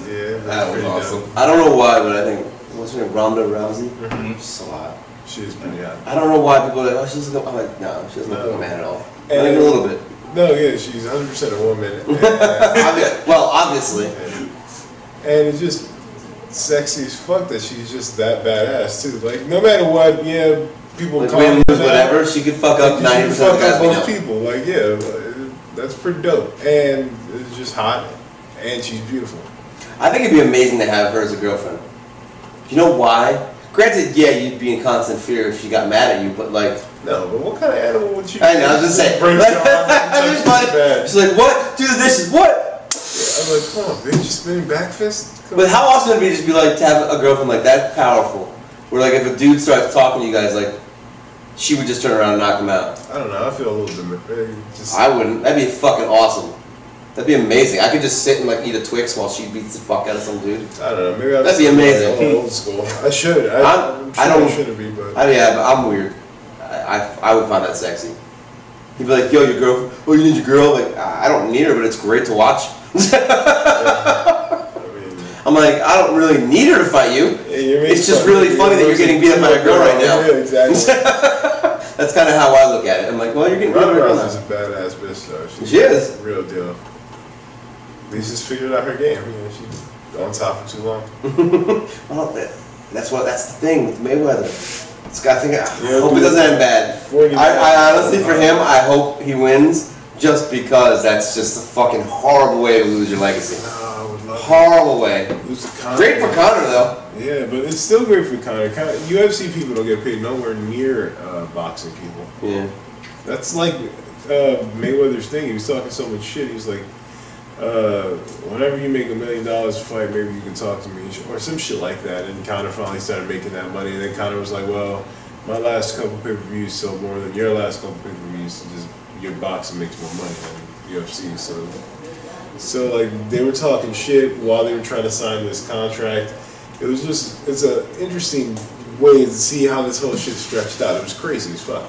S1: Yeah,
S3: that was awesome.
S2: I don't know why, but I think what's her name, Ronda Rousey. She's so hot.
S1: She's pretty hot.
S2: I don't know why people are like, oh, she doesn't look. I'm like, no, she doesn't look like a man at all. Not even a little bit.
S1: No, yeah, she's 100% a woman. And,
S2: well, obviously.
S1: And it's just sexy as fuck that she's just that badass too. Like no matter what, yeah, people
S2: like
S1: call
S2: win,
S1: her
S2: lose, whatever. She could fuck up 90% of the guys we know.
S1: People, like yeah, that's pretty dope. And it's just hot, and she's beautiful.
S2: I think it'd be amazing to have her as a girlfriend. You know why? Granted, yeah, you'd be in constant fear if she got mad at you, but like.
S1: No, but what kind of animal would you?
S2: I know, I was just saying. She's like, what? Do the dishes, what?
S1: I'm like, come on, bitch, you spinning back fist?
S2: But how awesome would it be just be like to have a girlfriend like that powerful? Where like if a dude starts talking to you guys, like she would just turn around and knock him out.
S1: I don't know, I feel a little bit.
S2: I wouldn't. That'd be fucking awesome. That'd be amazing. I could just sit and like eat a Twix while she beats the fuck out of some dude.
S1: I don't know, maybe
S2: that'd be amazing.
S1: Old school. I should.
S2: I
S1: shouldn't be, but
S2: yeah, but I'm weird. I would find that sexy. He'd be like, yo, your girlfriend. Oh, you need your girl? Like, I don't need her, but it's great to watch. I'm like, I don't really need her to fight you. Yeah, it's just really funny that you're getting beat up by a girl right now.
S1: Yeah, exactly.
S2: That's kind of how I look at it. I'm like, well, you're getting beat up by a girl now.
S1: She's a badass bitch, though.
S2: She is.
S1: A real deal. Least just figured out her game. You know, she's on top for too long.
S2: Well, that's the thing with Mayweather. I hope it doesn't end bad. I honestly, for him, I hope he wins, just because that's just a fucking horrible way to lose your legacy.
S1: No, I would love
S2: horrible way. Great for Conor, though.
S1: Yeah, but it's still great for Conor. UFC people don't get paid nowhere near boxing people.
S2: Yeah.
S1: That's like Mayweather's thing. He was talking so much shit. He's like, whenever you make $1 million a fight, maybe you can talk to me, or some shit like that. And Conor finally started making that money. And then Conor was like, well, my last couple pay-per-views sold more than your last couple pay-per-views. Just your boxing makes more money than UFC. So like they were talking shit while they were trying to sign this contract. It's an interesting way to see how this whole shit stretched out. It was crazy as fuck.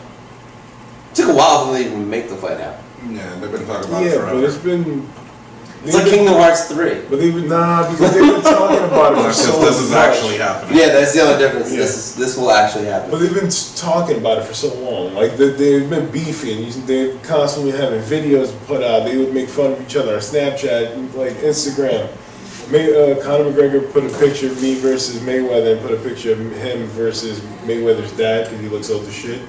S2: It took a while for them to even make the fight happen.
S3: Yeah, they've been talking about it forever.
S1: Yeah, but it's been.
S2: It's like Kingdom Hearts 3.
S1: But they've been, because they've been talking about it for so long.
S3: This is actually happening.
S2: Yeah, that's the only difference.
S1: Yeah.
S2: This will actually happen.
S1: But they've been talking about it for so long. Like, they've been beefing. They're constantly having videos put out. They would make fun of each other on Snapchat, like Instagram. Conor McGregor put a picture of me versus Mayweather and put a picture of him versus Mayweather's dad because he looks old as shit.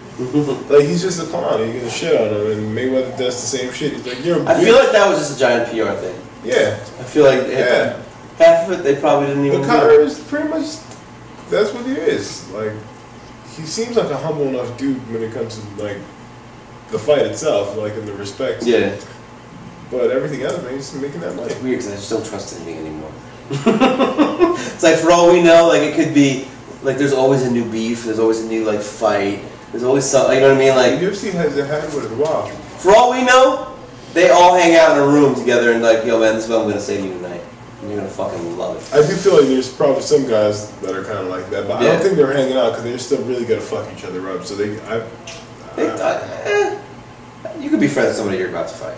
S1: Like, he's just a clown. He's gonna shit on him, and Mayweather does the same shit. He's like,
S2: I feel like that was just a giant PR thing.
S1: Yeah.
S2: I feel like half of it they probably didn't even.
S1: But Conor is pretty much, that's what he is. Like, he seems like a humble enough dude when it comes to like the fight itself, like in the respect.
S2: Yeah.
S1: But everything else, man, he's making that money.
S2: It's weird because I just don't trust anything anymore. It's like, for all we know, like, it could be like there's always a new beef, there's always a new like fight, there's always something. You know what I mean? Like,
S1: UFC has had with it a while.
S2: For all we know, they all hang out in a room together and like, yo man, this is what I'm gonna say to you tonight. And you're gonna fucking love it.
S1: I do feel like there's probably some guys that are kind of like that, but I don't think they're hanging out because they're still really gonna fuck each other up. So
S2: you could be friends with somebody you're about to fight.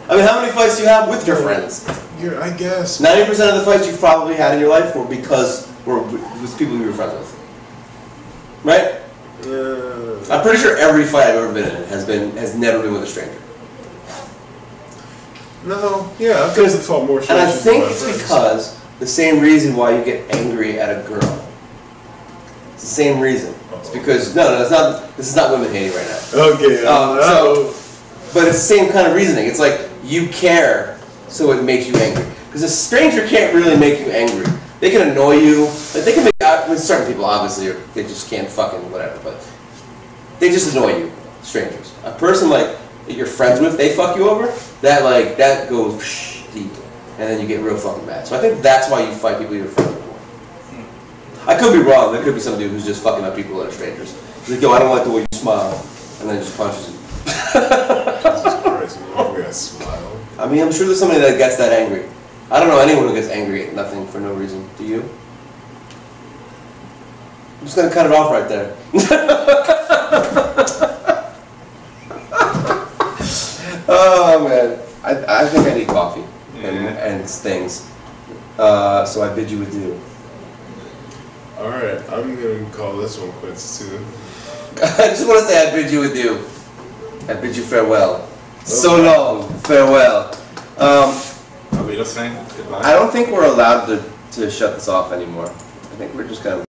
S2: I mean, how many fights do you have with your friends?
S1: I guess
S2: 90% of the fights you've probably had in your life were because or with people you were friends with. Right?
S1: Yeah.
S2: I'm pretty sure every fight I've ever been in has never been with a stranger.
S1: No, yeah, I've just fought more
S2: And I
S1: strangers
S2: think
S1: than my
S2: it's
S1: friends.
S2: because the same reason why you get angry at a girl. It's the same reason. It's because no, it's not. This is not women hating right now.
S1: Okay.
S2: But it's the same kind of reasoning. It's like you care, so it makes you angry. Because a stranger can't really make you angry. They can annoy you. Like they can make. I mean, certain people obviously they just can't fucking whatever. But they just annoy you. Strangers. A person like that you're friends with, they fuck you over. That goes deep, and then you get real fucking mad. So I think that's why you fight people you're friends with more. I could be wrong. There could be some dude who's just fucking up people that are strangers. He's like, yo, I don't like the way you smile, and then just punches you.
S1: Jesus Christ, you always smile.
S2: I mean, I'm sure there's somebody that gets that angry. I don't know anyone who gets angry at nothing for no reason. Do you? I'm just gonna cut it off right there. Oh man, I think I need coffee and things. So I bid you adieu.
S1: Alright, I'm gonna call this one quits too.
S2: I just want to say I bid you adieu. I bid you farewell. So long, farewell.
S3: Are we listening? Goodbye.
S2: I don't think we're allowed to shut this off anymore. I think we're just gonna